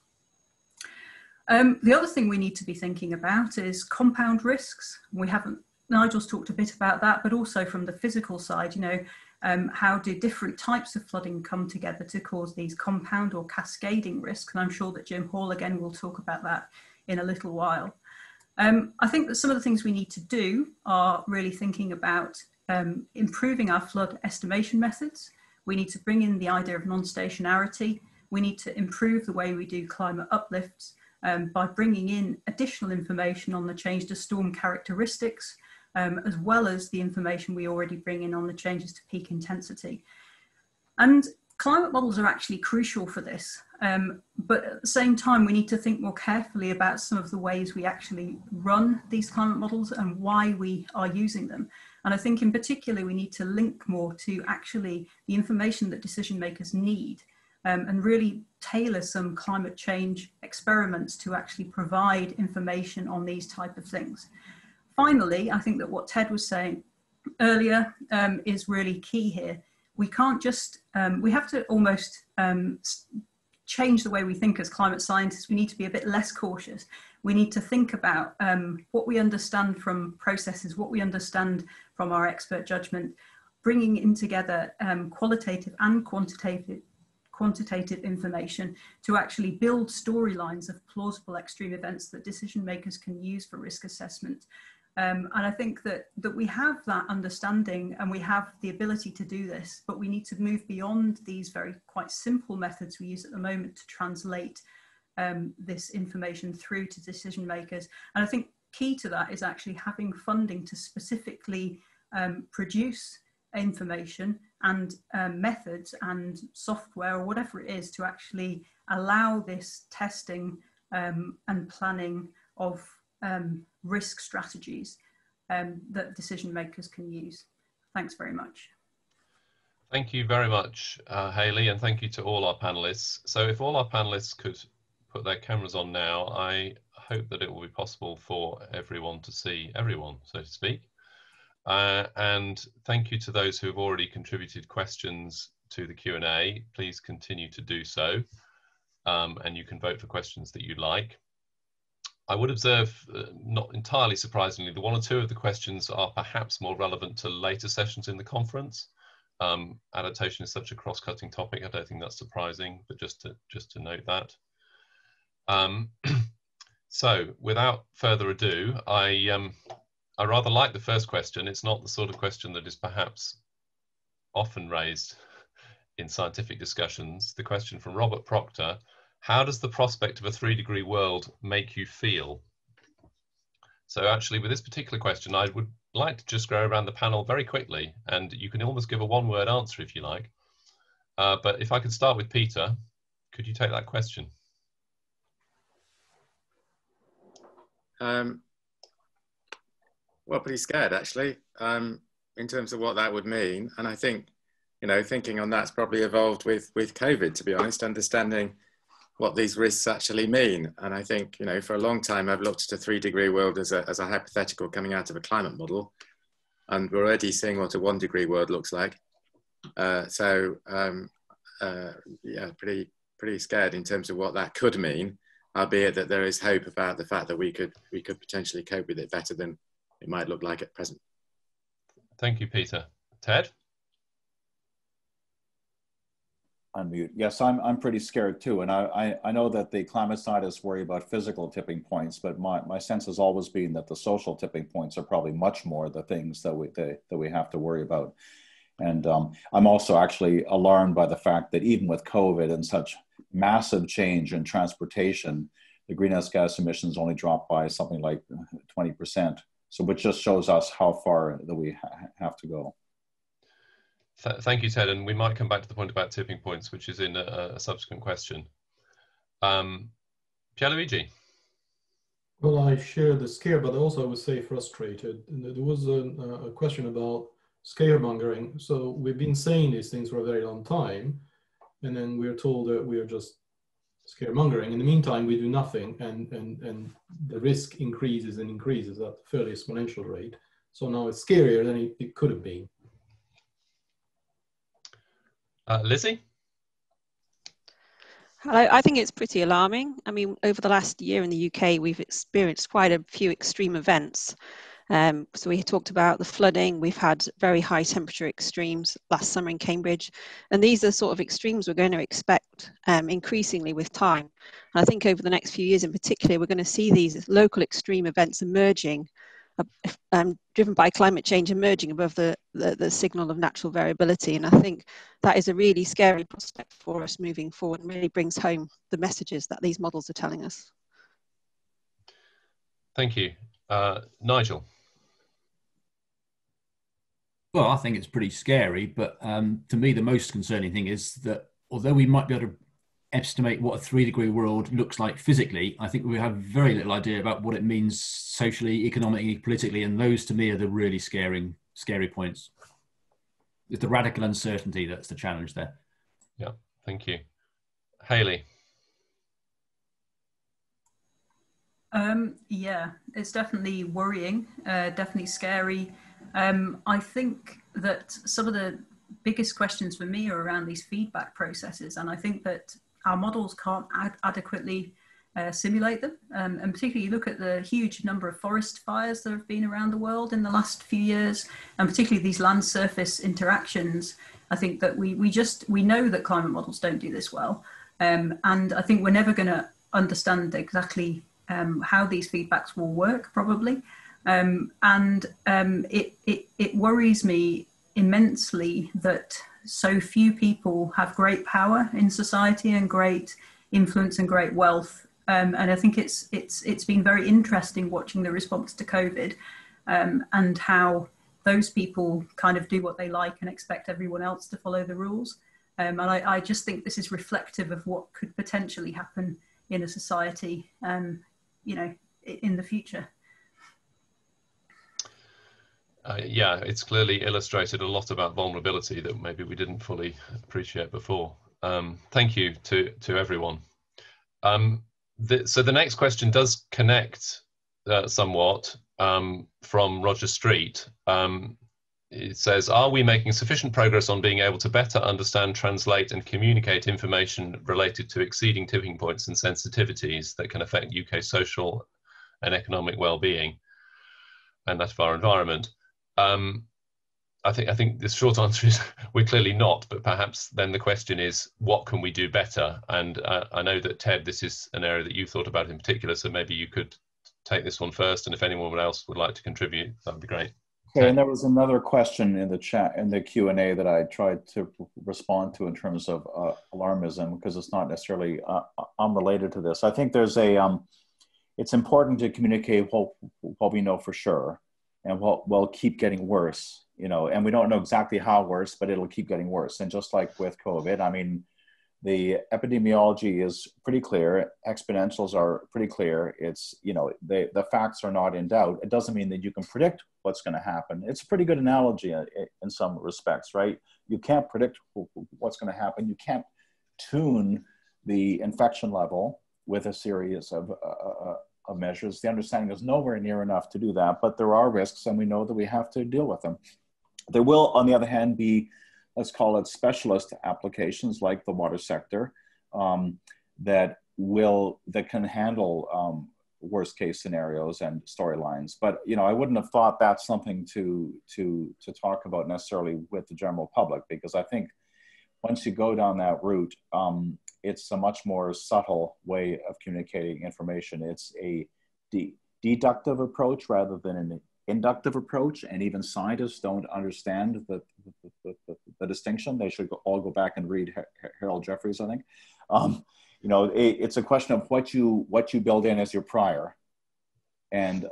The other thing we need to be thinking about is compound risks. Nigel's talked a bit about that, but also from the physical side, you know, how do different types of flooding come together to cause these compound or cascading risks? And I'm sure that Jim Hall again will talk about that in a little while. I think that some of the things we need to do are really thinking about improving our flood estimation methods. We need to bring in the idea of non-stationarity. We need to improve the way we do climate uplifts by bringing in additional information on the change to storm characteristics, as well as the information we already bring in on the changes to peak intensity. And climate models are actually crucial for this, but at the same time, we need to think more carefully about some of the ways we actually run these climate models and why we are using them. And I think in particular, we need to link more to actually the information that decision makers need, and really tailor some climate change experiments to actually provide information on these type of things. Finally, I think that what Ted was saying earlier is really key here. We can't just, we have to almost change the way we think as climate scientists. We need to be a bit less cautious. We need to think about what we understand from processes, what we understand from our expert judgment, bringing in together qualitative and quantitative information to actually build storylines of plausible extreme events that decision makers can use for risk assessment. And I think that we have that understanding and we have the ability to do this, but we need to move beyond these very quite simple methods we use at the moment to translate this information through to decision makers. And I think key to that is actually having funding to specifically produce information and methods and software or whatever it is to actually allow this testing and planning of risk strategies that decision makers can use. Thanks very much. Thank you very much, Hayley, and thank you to all our panelists. So if all our panelists could put their cameras on now, I hope that it will be possible for everyone to see everyone, so to speak. And thank you to those who have already contributed questions to the Q&A. Please continue to do so, and you can vote for questions that you like. I would observe, not entirely surprisingly, that one or two of the questions are perhaps more relevant to later sessions in the conference. Adaptation is such a cross-cutting topic, I don't think that's surprising, but just to note that. So without further ado, I rather like the first question. It's not the sort of question that is perhaps often raised in scientific discussions. The question from Robert Proctor: how does the prospect of a 3-degree world make you feel? So actually with this particular question, I would like to just go around the panel very quickly, and you can almost give a one-word answer if you like. But if I could start with Peter, could you take that question? Well, pretty scared actually, in terms of what that would mean. And I think, you know, thinking on that's probably evolved with COVID, to be honest, understanding what these risks actually mean. And I think, you know, for a long time, I've looked at a 3-degree world as a hypothetical coming out of a climate model. And we're already seeing what a 1-degree world looks like. Yeah, pretty scared in terms of what that could mean, albeit that there is hope about the fact that we could potentially cope with it better than it might look like at present. Thank you, Peter. Ted? Unmute. Yes, I'm pretty scared too. And I know that the climate scientists worry about physical tipping points, but my sense has always been that the social tipping points are probably much more the things that we have to worry about. And I'm also actually alarmed by the fact that even with COVID and such massive change in transportation, the greenhouse gas emissions only dropped by something like 20%. So which just shows us how far that we have to go. Thank you, Ted. And we might come back to the point about tipping points, which is in a subsequent question. Pierre Luigi. Well, I share the scare, but also I would say frustrated. And there was a question about scaremongering. So we've been saying these things for a very long time, and then we're told that we are just scaremongering. In the meantime, we do nothing, and the risk increases and increases at a fairly exponential rate. So now it's scarier than it could have been. Lizzie? I think it's pretty alarming. I mean, over the last year in the UK, we've experienced quite a few extreme events. So we talked about the flooding, we've had very high temperature extremes last summer in Cambridge, and these are sort of extremes we're going to expect increasingly with time. And I think over the next few years in particular, we're going to see these local extreme events emerging, driven by climate change, emerging above the signal of natural variability. And I think that is a really scary prospect for us moving forward, and really brings home the messages that these models are telling us. Thank you. Nigel? Well, I think it's pretty scary, but to me, the most concerning thing is that although we might be able to estimate what a 3-degree world looks like physically, I think we have very little idea about what it means socially, economically, politically, and those to me are the really scary points. It's the radical uncertainty that's the challenge there. Yeah, thank you. Hayley? Yeah, it's definitely worrying, definitely scary. I think that some of the biggest questions for me are around these feedback processes, and I think that our models can't adequately simulate them. And particularly you look at the huge number of forest fires that have been around the world in the last few years, and particularly these land surface interactions. I think that we know that climate models don't do this well. And I think we're never going to understand exactly how these feedbacks will work, probably. It worries me immensely that so few people have great power in society and great influence and great wealth. And I think it's been very interesting watching the response to COVID, and how those people kind of do what they like and expect everyone else to follow the rules. And I just think this is reflective of what could potentially happen in a society, you know, in the future. Yeah, it's clearly illustrated a lot about vulnerability that maybe we didn't fully appreciate before. Thank you to everyone. So the next question does connect somewhat from Roger Street. It says, are we making sufficient progress on being able to better understand, translate and communicate information related to exceeding tipping points and sensitivities that can affect UK social and economic well-being and that of our environment? I think the short answer is we're clearly not, but perhaps then the question is, what can we do better? And I know that, Ted, this is an area that you thought about in particular, so maybe you could take this one first, and if anyone else would like to contribute, that would be great. Okay, and there was another question in the chat, in the Q&A, that I tried to respond to in terms of alarmism, because it's not necessarily unrelated to this. I think there's it's important to communicate what we know for sure, and what will keep getting worse, you know, and we don't know exactly how worse, but it'll keep getting worse. And just like with COVID, I mean, the epidemiology is pretty clear. Exponentials are pretty clear. It's, you know, the facts are not in doubt. It doesn't mean that you can predict what's going to happen. It's a pretty good analogy in some respects, right? You can't predict what's going to happen. You can't tune the infection level with a series of measures. The understanding is nowhere near enough to do that, but there are risks, and we know that we have to deal with them. There will, on the other hand, be, let's call it, specialist applications like the water sector that can handle worst case scenarios and storylines. But, you know, I wouldn't have thought that's something to talk about necessarily with the general public, because I think once you go down that route, it's a much more subtle way of communicating information. It's a deductive approach rather than an inductive approach, and even scientists don't understand the distinction. They should all go back and read Harold Jeffries, I think. You know, it's a question of what you build in as your prior. And,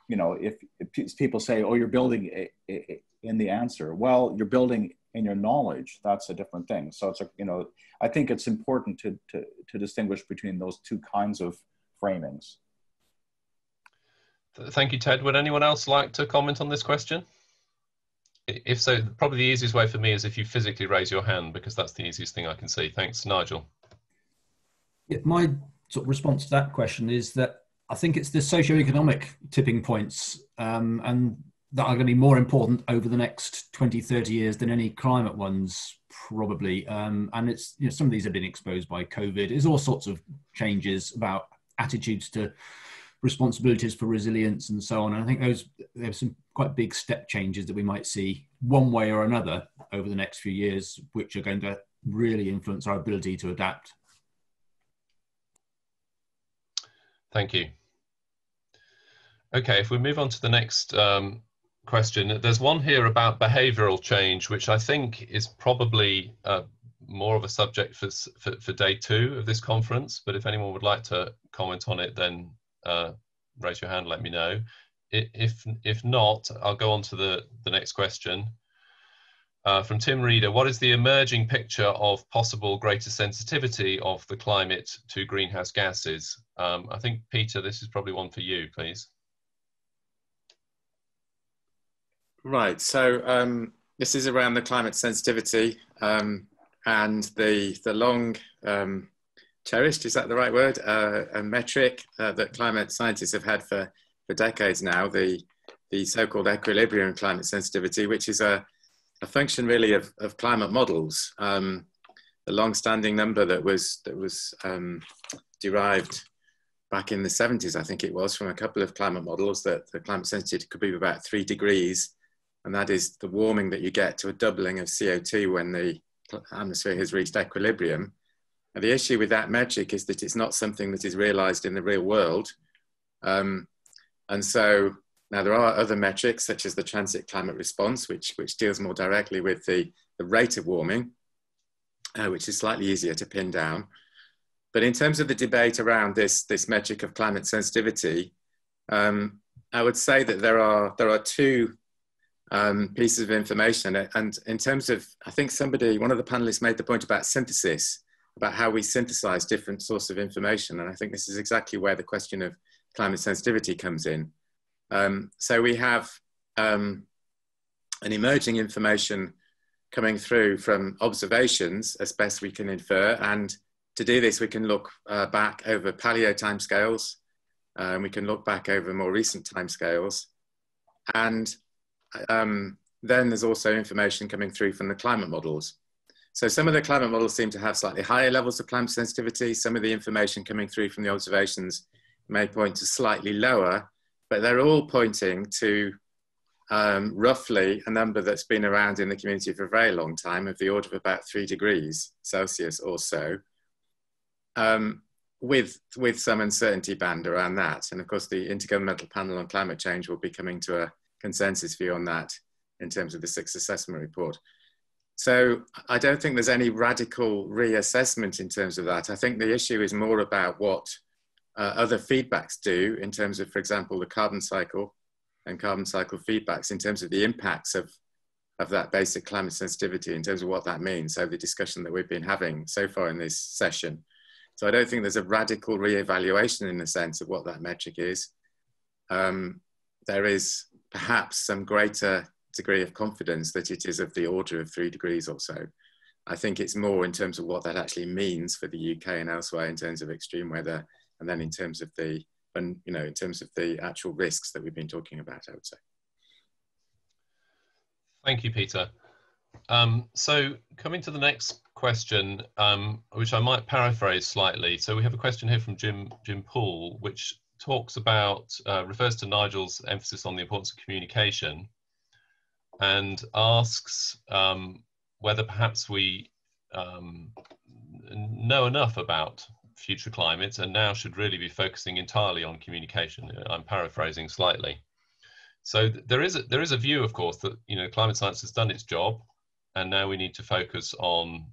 you know, if people say, oh, you're building in the answer, well, you're building in your knowledge. That's a different thing. So it's, you know, I think it's important to distinguish between those two kinds of framings. Thank you, Ted. Would anyone else like to comment on this question? If so, probably the easiest way for me is if you physically raise your hand, because that's the easiest thing I can see. Thanks, Nigel. Yeah, my sort of response to that question is that I think it's the socioeconomic tipping points and that are going to be more important over the next 20, 30 years than any climate ones, probably. And it's, you know, some of these have been exposed by COVID. There's all sorts of changes about attitudes to responsibilities for resilience and so on. And I think there's some quite big step changes that we might see one way or another over the next few years, which are going to really influence our ability to adapt. Thank you. Okay, if we move on to the next question, there's one here about behavioural change, which I think is probably more of a subject for day 2 of this conference. But if anyone would like to comment on it, then raise your hand, let me know. If not, I'll go on to the next question. From Tim Reader, what is the emerging picture of possible greater sensitivity of the climate to greenhouse gases? I think, Peter, this is probably one for you, please. Right, so this is around the climate sensitivity and the long cherished, is that the right word, a metric that climate scientists have had for decades now, the so-called equilibrium climate sensitivity, which is a function really of climate models. The long-standing number that was derived back in the 70s, I think it was, from a couple of climate models, that the climate sensitivity could be about 3 degrees. And that is the warming that you get to a doubling of CO2 when the atmosphere has reached equilibrium. And the issue with that metric is that it's not something that is realized in the real world. And so now there are other metrics such as the transit climate response, which deals more directly with the rate of warming, which is slightly easier to pin down. But in terms of the debate around this metric of climate sensitivity, I would say that there are 2 pieces of information. And in terms of, I think one of the panelists made the point about synthesis, about how we synthesize different sources of information. And I think this is exactly where the question of climate sensitivity comes in. So we have an emerging information coming through from observations as best we can infer. And to do this, we can look back over paleo timescales, and we can look back over more recent timescales. And then there's also information coming through from the climate models. So some of the climate models seem to have slightly higher levels of climate sensitivity. Some of the information coming through from the observations may point to slightly lower, but they're all pointing to roughly a number that's been around in the community for a very long time, of the order of about 3 degrees Celsius or so, with some uncertainty band around that. And of course, the Intergovernmental Panel on Climate Change will be coming to a consensus view on that in terms of the 6th assessment report. So I don't think there's any radical reassessment in terms of that. I think the issue is more about what other feedbacks do in terms of, for example, the carbon cycle and carbon cycle feedbacks in terms of the impacts of that basic climate sensitivity, in terms of what that means. So the discussion that we've been having so far in this session. So I don't think there's a radical reevaluation in the sense of what that metric is. There is perhaps some greater degree of confidence that it is of the order of 3 degrees or so. I think it's more in terms of what that actually means for the UK and elsewhere in terms of extreme weather, and then in terms of the, in terms of the actual risks that we've been talking about, I would say. Thank you, Peter. So coming to the next question, which I might paraphrase slightly. So we have a question here from Jim Poole, which talks about, refers to Nigel's emphasis on the importance of communication, and asks whether perhaps we know enough about future climate and now should really be focusing entirely on communication. I'm paraphrasing slightly. So there is a view, of course, that climate science has done its job, and now we need to focus on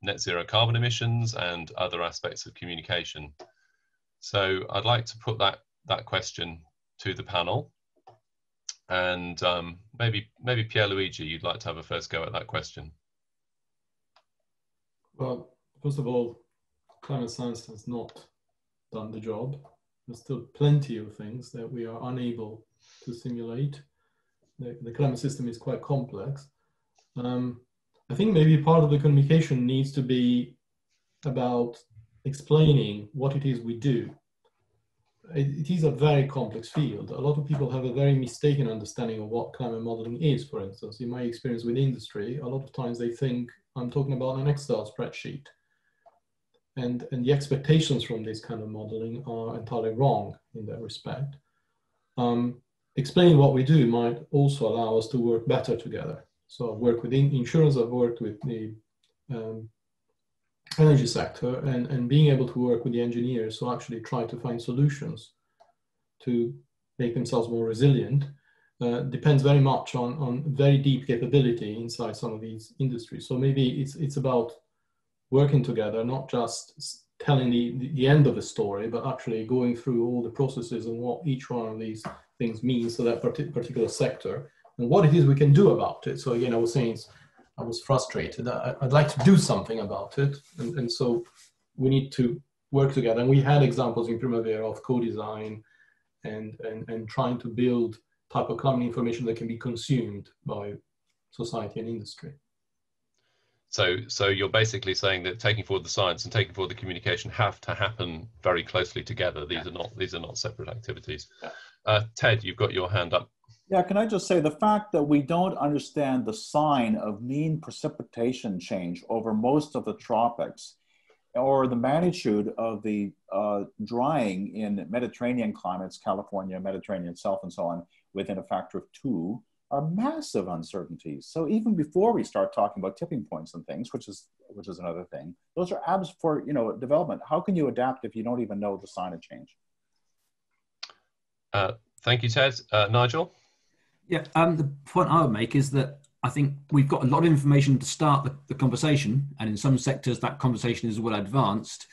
net zero carbon emissions and other aspects of communication. So I'd like to put that question to the panel, and maybe Pierre Luigi, you'd like to have a first go at that question. Well, first of all, climate science has not done the job. There's still plenty of things that we are unable to simulate. The climate system is quite complex. I think maybe part of the communication needs to be about explaining what it is we do. It is a very complex field. A lot of people have a very mistaken understanding of what climate modeling is, for instance. In my experience with industry, a lot of times they think I'm talking about an Excel spreadsheet. And the expectations from this kind of modeling are entirely wrong in that respect. Explaining what we do might also allow us to work better together. So I've worked with insurance, I've worked with the energy sector, and being able to work with the engineers who actually try to find solutions to make themselves more resilient depends very much on very deep capability inside some of these industries. So maybe it's about working together, not just telling the end of the story, but actually going through all the processes and what each one of these things means to that particular sector and what it is we can do about it. So again, I was saying I was frustrated. I'd like to do something about it. And so we need to work together. And we had examples in Primavera of co-design and trying to build type of climate information that can be consumed by society and industry. So you're basically saying that taking forward the science and taking forward the communication have to happen very closely together. These are not separate activities. Ted, you've got your hand up. Yeah, can I just say the fact that we don't understand the sign of mean precipitation change over most of the tropics, or the magnitude of the drying in Mediterranean climates, California, Mediterranean itself, and so on, within a factor of 2, are massive uncertainties. So even before we start talking about tipping points and things, which is another thing, those are abs for development. How can you adapt if you don't even know the sign of change? Thank you, Ted. Nigel? Yeah, the point I would make is that I think we've got a lot of information to start the conversation, and in some sectors that conversation is well advanced.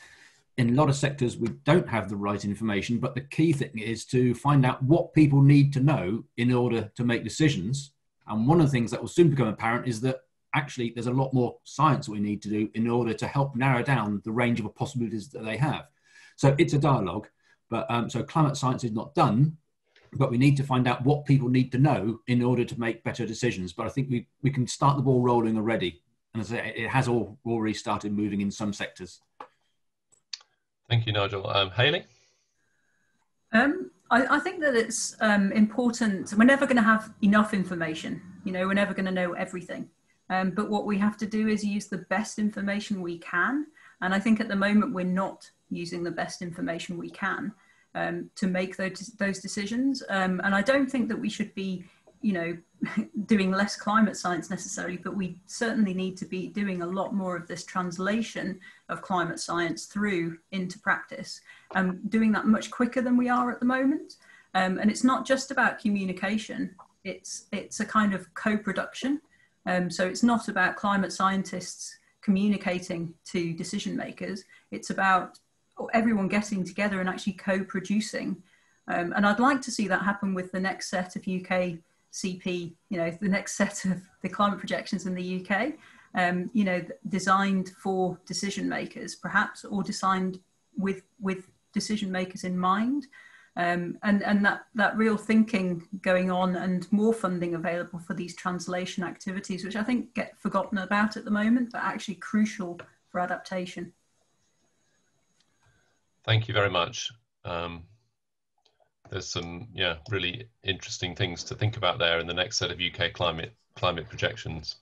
In a lot of sectors we don't have the right information, but the key thing is to find out what people need to know in order to make decisions. And one of the things that will soon become apparent is that actually there's a lot more science that we need to do in order to help narrow down the range of possibilities that they have. So it's a dialogue, but so climate science is not done, but we need to find out what people need to know in order to make better decisions. But I think we can start the ball rolling already. And as I say, it has already started moving in some sectors. Thank you, Nigel. Hayley? I think that it's important. We're never going to have enough information. We're never going to know everything. But what we have to do is use the best information we can. And I think at the moment we're not using the best information we can to make those decisions. And I don't think that we should be, doing less climate science necessarily, but we certainly need to be doing a lot more of this translation of climate science through into practice, doing that much quicker than we are at the moment. And it's not just about communication, it's a kind of co-production. So it's not about climate scientists communicating to decision makers, it's about everyone getting together and actually co-producing. And I'd like to see that happen with the next set of UK CP, the next set of the climate projections in the UK, designed for decision makers perhaps, or designed with decision makers in mind. And that real thinking going on, and more funding available for these translation activities, which I think get forgotten about at the moment, but actually crucial for adaptation. Thank you very much. There's some really interesting things to think about there in the next set of UK climate projections.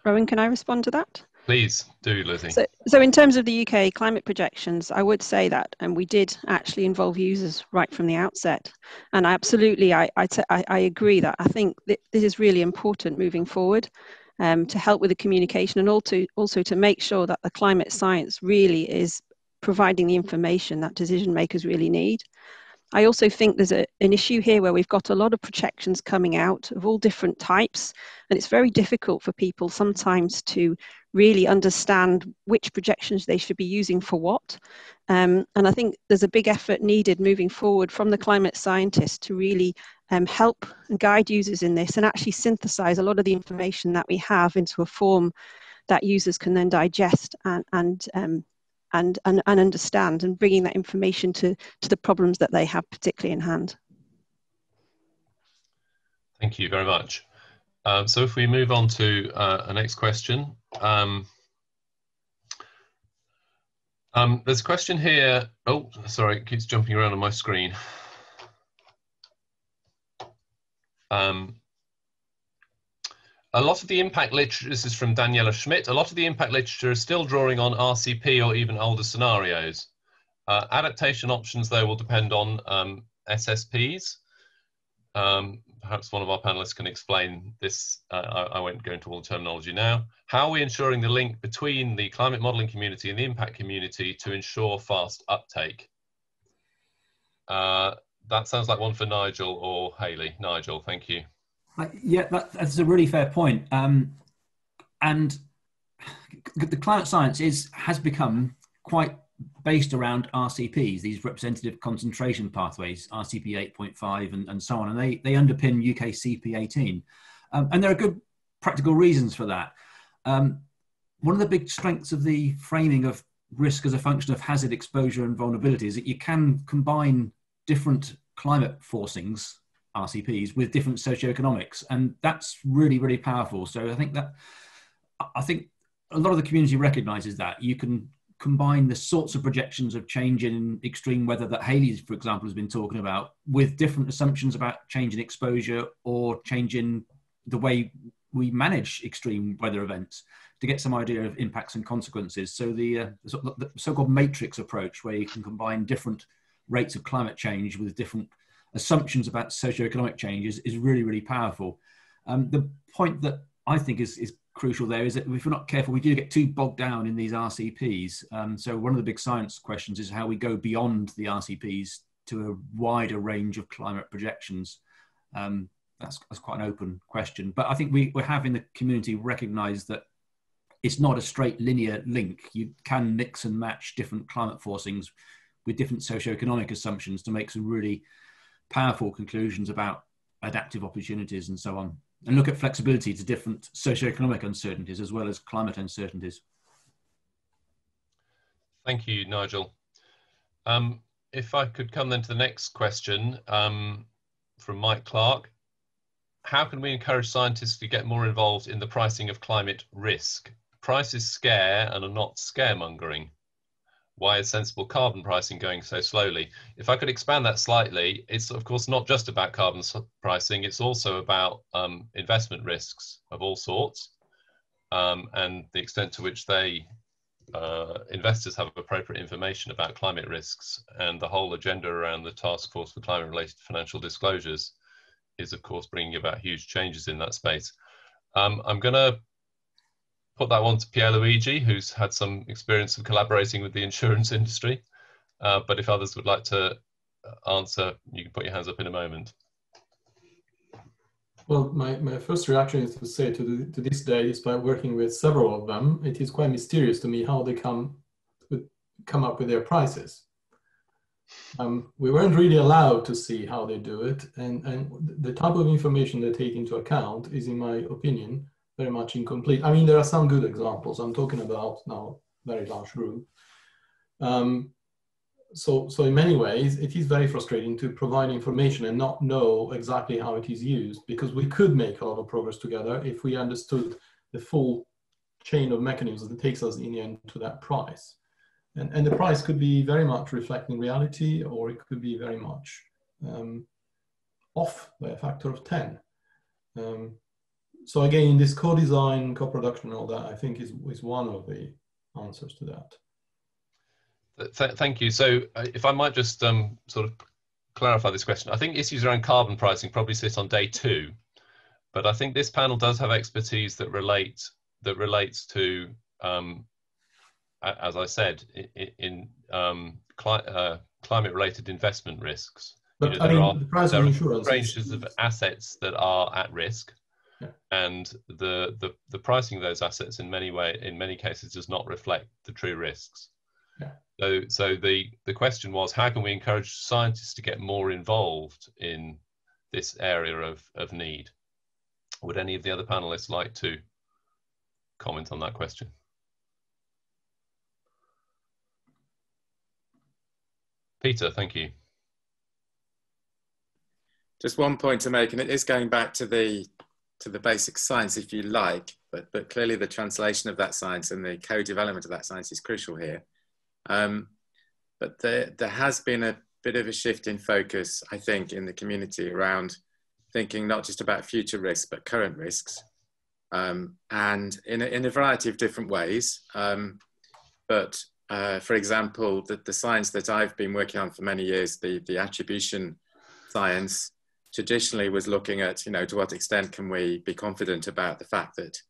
Rowan, can I respond to that? Please do, Lizzie. So in terms of the UK climate projections, I would say that, and we did actually involve users right from the outset. And I agree that I think this is really important moving forward, to help with the communication, and also to make sure that the climate science really is providing the information that decision makers really need. I also think there's an issue here where we've got a lot of projections coming out of all different types, and it's very difficult for people sometimes to really understand which projections they should be using for what. And I think there's a big effort needed moving forward from the climate scientists to really help and guide users in this, and actually synthesize a lot of the information that we have into a form that users can then digest and understand, and bringing that information to the problems that they have particularly in hand. Thank you very much. So if we move on to a next question. There's a question here. Oh, sorry, it keeps jumping around on my screen. A lot of the impact literature, this is from Daniela Schmidt, a lot of the impact literature is still drawing on RCP or even older scenarios. Adaptation options, though, will depend on SSPs. Perhaps one of our panelists can explain this. I won't go into all the terminology now. How are we ensuring the link between the climate modelling community and the impact community to ensure fast uptake? That sounds like one for Nigel or Hayley. Nigel, thank you. Yeah, that's a really fair point. And the climate science has become quite based around RCPs, these representative concentration pathways, RCP 8.5 and so on, and they underpin UK CP 18. And there are good practical reasons for that. One of the big strengths of the framing of risk as a function of hazard, exposure and vulnerability is that you can combine different climate forcings, RCPs, with different socioeconomics, and that's really, really powerful. So I think a lot of the community recognises that you can combine the sorts of projections of change in extreme weather that Hayley, for example, has been talking about, with different assumptions about change in exposure or change in the way we manage extreme weather events to get some idea of impacts and consequences. So the so-called matrix approach, where you can combine different rates of climate change with different assumptions about socioeconomic changes, is really, really powerful. The point that I think is crucial there is that if we're not careful, we do get too bogged down in these RCPs. So one of the big science questions is how we go beyond the RCPs to a wider range of climate projections. That's quite an open question, but I think we have in the community recognised that it's not a straight linear link. You can mix and match different climate forcings with different socioeconomic assumptions to make some really powerful conclusions about adaptive opportunities and so on, and look at flexibility to different socioeconomic uncertainties as well as climate uncertainties. Thank you, Nigel. If I could come then to the next question from Mike Clark. How can we encourage scientists to get more involved in the pricing of climate risk? Prices scare and are not scaremongering. Why is sensible carbon pricing going so slowly? If I could expand that slightly, it's of course not just about carbon pricing, it's also about investment risks of all sorts and the extent to which investors have appropriate information about climate risks, and the whole agenda around the Task Force for Climate-Related Financial Disclosures is of course bringing about huge changes in that space. I'm going to put that one to Pierre Luigi, who's had some experience of collaborating with the insurance industry. But if others would like to answer, you can put your hands up in a moment. Well, my first reaction is to say to this day, despite working with several of them, it is quite mysterious to me how they come up with their prices. We weren't really allowed to see how they do it, and the type of information they take into account is, in my opinion, very much incomplete. I mean, there are some good examples. I'm talking about now very large group. So in many ways, it is very frustrating to provide information and not know exactly how it is used, because we could make a lot of progress together if we understood the full chain of mechanisms that takes us in the end to that price. And the price could be very much reflecting reality, or it could be very much off by a factor of 10. So again, this co-design, co-production, all that, I think is one of the answers to that. Thank you. So if I might just sort of clarify this question, I think issues around carbon pricing probably sit on day 2, but I think this panel does have expertise that relates to, as I said, in climate-related investment risks. But I mean, the price of insurance ranges of assets that are at risk. Yeah. And the pricing of those assets in many cases does not reflect the true risks. Yeah. So the question was, how can we encourage scientists to get more involved in this area of need? Would any of the other panelists like to comment on that question? Peter, thank you. Just one point to make, and it is going back to the basic science, if you like, but clearly the translation of that science and the co-development of that science is crucial here. But there has been a bit of a shift in focus, I think, in the community around thinking not just about future risks, but current risks, and in a variety of different ways. For example, the science that I've been working on for many years, the attribution science, traditionally was looking at, to what extent can we be confident about the fact that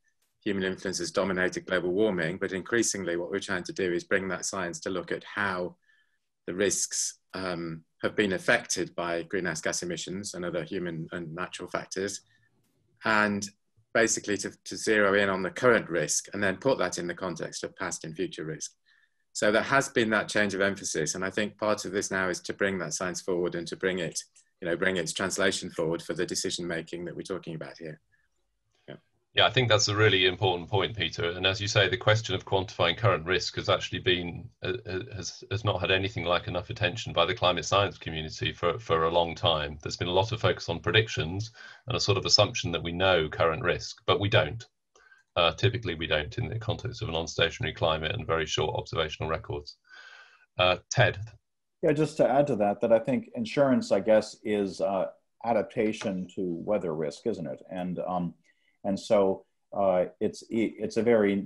human influence has dominated global warming, but increasingly what we're trying to do is bring that science to look at how the risks have been affected by greenhouse gas emissions and other human and natural factors, and basically to zero in on the current risk and then put that in the context of past and future risk. So there has been that change of emphasis, and I think part of this now is to bring that science forward and to bring it, bring its translation forward for the decision making that we're talking about here. Yeah, I think that's a really important point, Peter. And as you say, the question of quantifying current risk has actually been has not had anything like enough attention by the climate science community for a long time. There's been a lot of focus on predictions and a sort of assumption that we know current risk, but we don't. Typically, we don't in the context of a non-stationary climate and very short observational records. Ted. Yeah, just to add to that, I think insurance, I guess, is adaptation to weather risk, isn't it? And so it's a very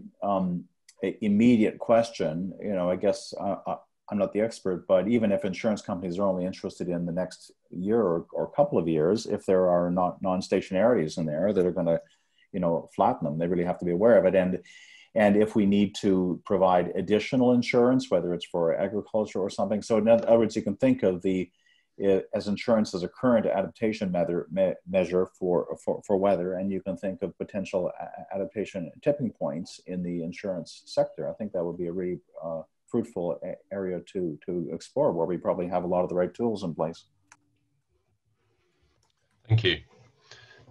immediate question. I guess I'm not the expert, but even if insurance companies are only interested in the next year or couple of years, if there are non-stationarities in there that are going to, flatten them, they really have to be aware of it. And if we need to provide additional insurance, whether it's for agriculture or something. So in other words, you can think of as insurance as a current adaptation measure for weather, and you can think of potential adaptation tipping points in the insurance sector. I think that would be a really fruitful area to explore, where we probably have a lot of the right tools in place. Thank you.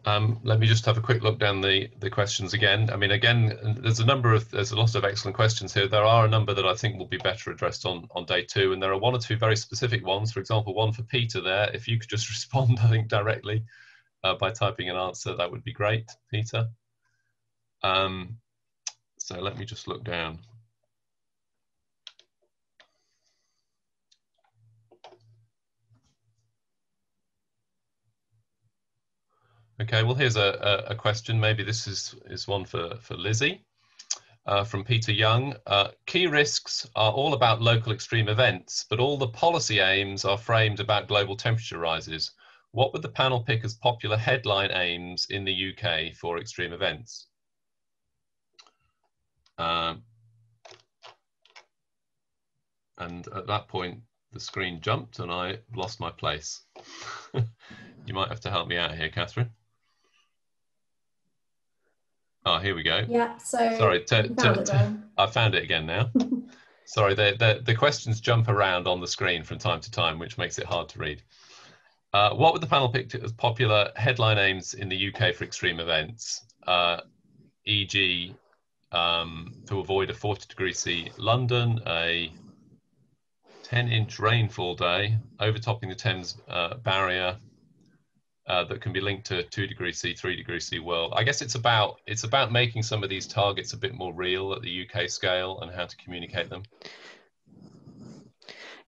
Let me just have a quick look down the questions again. I mean, again, there's a lot of excellent questions here. There are a number that I think will be better addressed on day 2, and there are one or two very specific ones. For example, one for Peter there. If you could just respond, I think, directly by typing an answer, that would be great, Peter. So let me just look down. Okay, well, here's a question. Maybe this is one for Lizzie from Peter Young. Key risks are all about local extreme events, but all the policy aims are framed about global temperature rises. What would the panel pick as popular headline aims in the UK for extreme events? And at that point, the screen jumped and I lost my place. You might have to help me out here, Catherine. Oh, here we go. Yeah, so sorry, I found it again now. Sorry, the questions jump around on the screen from time to time, which makes it hard to read. What would the panel pick as popular headline aims in the UK for extreme events? E.g., to avoid a 40°C London, a 10-inch rainfall day, overtopping the Thames barrier, that can be linked to 2°C, 3°C world. I guess it's about making some of these targets a bit more real at the UK scale and how to communicate them.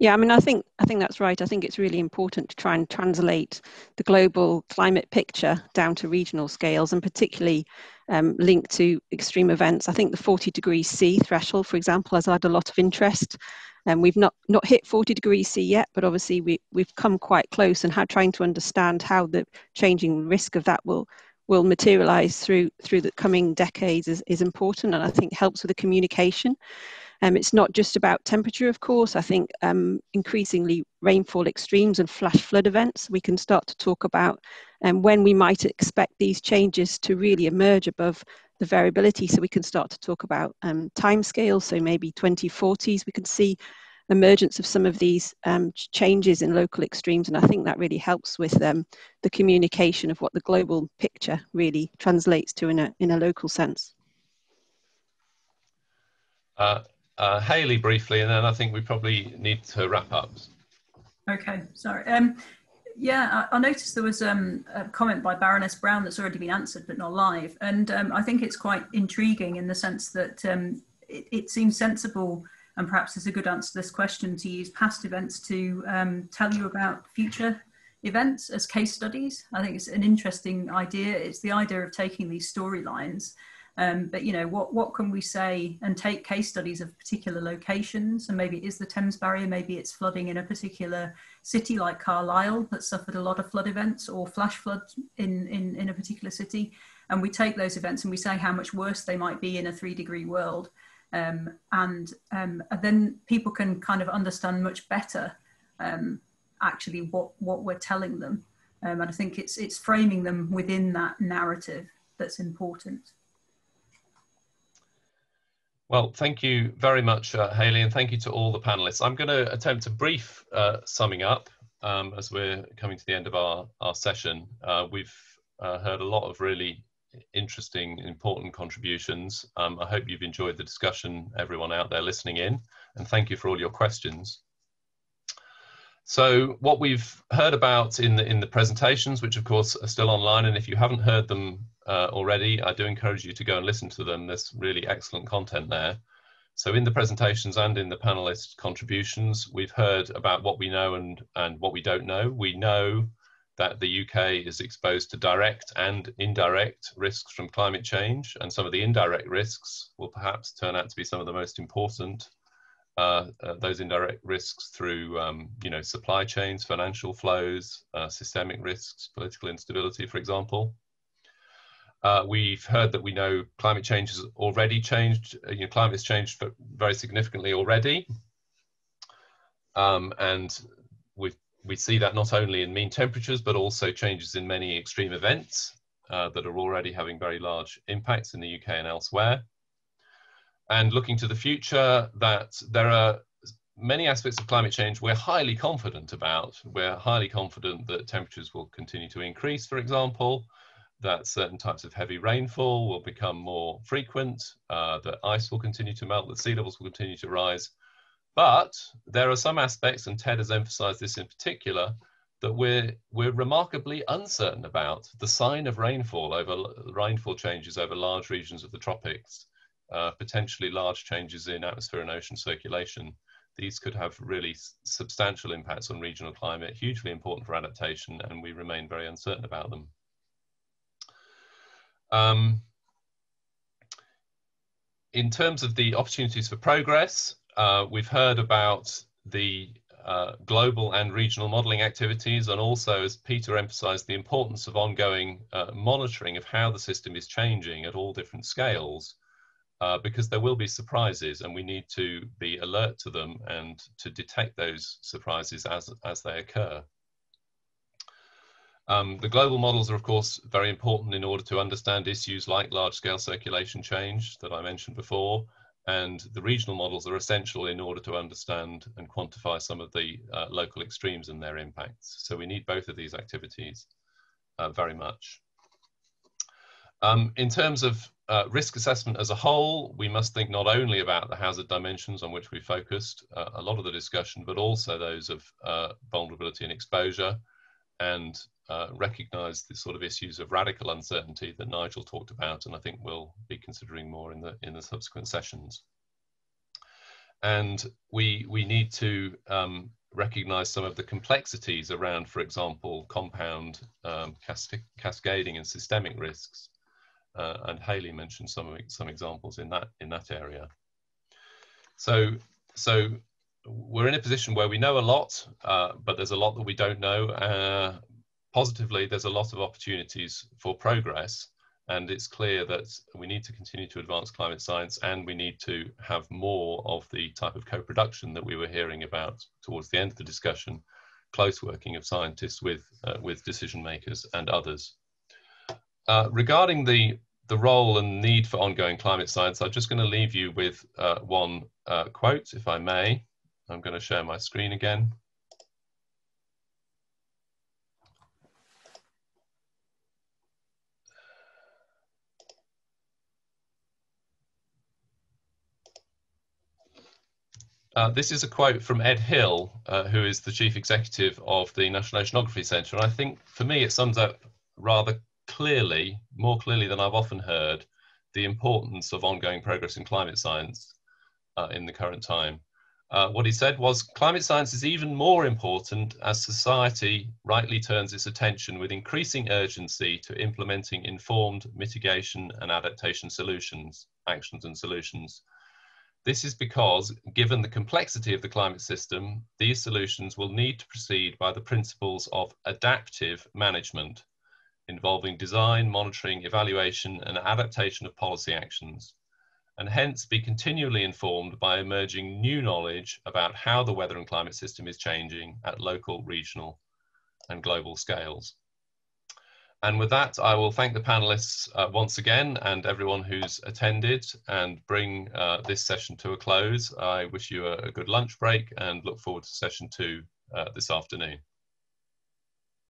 Yeah, I mean, I think that's right. I think it's really important to try and translate the global climate picture down to regional scales, and particularly linked to extreme events. I think the 40°C threshold, for example, has had a lot of interest. And we've not hit 40°C yet, but obviously we've come quite close, and trying to understand how the changing risk of that will materialize through the coming decades is important, and I think helps with the communication. It's not just about temperature, of course. I think increasingly rainfall extremes and flash flood events, we can start to talk about when we might expect these changes to really emerge above the variability. So we can start to talk about timescales. So maybe 2040s, we can see emergence of some of these changes in local extremes. And I think that really helps with the communication of what the global picture really translates to in a local sense. Hayley, briefly, and then I think we probably need to wrap up. Okay, sorry. Yeah, I noticed there was a comment by Baroness Brown that's already been answered but not live. And I think it's quite intriguing in the sense that it seems sensible And perhaps it's a good answer to this question to use past events to tell you about future events as case studies. I think it's an interesting idea. It's the idea of taking these storylines, but you know, what can we say and take case studies of particular locations, and maybe it is the Thames Barrier, maybe it's flooding in a particular city like Carlisle that suffered a lot of flood events, or flash floods in a particular city, and we take those events and we say how much worse they might be in a 3-degree world, and then people can kind of understand much better actually what we're telling them, and I think it's framing them within that narrative that's important. Well, thank you very much, Hayley, and thank you to all the panelists. I'm going to attempt a brief summing up as we're coming to the end of our session. We've heard a lot of really interesting, important contributions. I hope you've enjoyed the discussion, everyone out there listening in, and thank you for all your questions. So what we've heard about in the presentations, which of course are still online, and if you haven't heard them already, I do encourage you to go and listen to them. There's really excellent content there. So in the presentations and in the panelist contributions, we've heard about what we know and what we don't know. We know that the UK is exposed to direct and indirect risks from climate change, and some of the indirect risks will perhaps turn out to be some of the most important. Those indirect risks through you know, supply chains, financial flows, systemic risks, political instability, for example. We've heard that we know climate change has already changed, you know, climate has changed very significantly already. And we see that not only in mean temperatures, but also changes in many extreme events that are already having very large impacts in the UK and elsewhere. And looking to the future, that there are many aspects of climate change we're highly confident about. We're highly confident that temperatures will continue to increase, for example, that certain types of heavy rainfall will become more frequent, that ice will continue to melt, that sea levels will continue to rise. But there are some aspects, and Ted has emphasized this in particular, that we're remarkably uncertain about. The sign of rainfall changes over large regions of the tropics, potentially large changes in atmosphere and ocean circulation. These could have really substantial impacts on regional climate, hugely important for adaptation, and we remain very uncertain about them. In terms of the opportunities for progress, we've heard about the global and regional modelling activities, and also, as Peter emphasised, the importance of ongoing monitoring of how the system is changing at all different scales, because there will be surprises and we need to be alert to them and to detect those surprises as they occur. The global models are, of course, very important in order to understand issues like large-scale circulation change that I mentioned before, and the regional models are essential in order to understand and quantify some of the local extremes and their impacts. So we need both of these activities very much. In terms of risk assessment as a whole, we must think not only about the hazard dimensions on which we focused a lot of the discussion, but also those of vulnerability and exposure, and recognise the sort of issues of radical uncertainty that Nigel talked about, and I think we'll be considering more in the subsequent sessions. And we need to recognise some of the complexities around, for example, compound, cascading and systemic risks. And Hayley mentioned some examples in that area. So we're in a position where we know a lot, but there's a lot that we don't know. Positively, there's a lot of opportunities for progress, and it's clear that we need to continue to advance climate science, and we need to have more of the type of co-production that we were hearing about towards the end of the discussion, close working of scientists with decision makers and others. Regarding the role and need for ongoing climate science, I'm just going to leave you with one quote, if I may. I'm going to share my screen again. This is a quote from Ed Hill, who is the Chief Executive of the National Oceanography Centre. And I think for me it sums up rather clearly, more clearly than I've often heard, the importance of ongoing progress in climate science. in the current time. What he said was, climate science is even more important as society rightly turns its attention with increasing urgency to implementing informed mitigation and adaptation actions and solutions. This is because, given the complexity of the climate system, these solutions will need to proceed by the principles of adaptive management, involving design, monitoring, evaluation, and adaptation of policy actions, and hence be continually informed by emerging new knowledge about how the weather and climate system is changing at local, regional, and global scales. And with that, I will thank the panelists once again and everyone who's attended, and bring this session to a close. I wish you a good lunch break and look forward to session 2 this afternoon.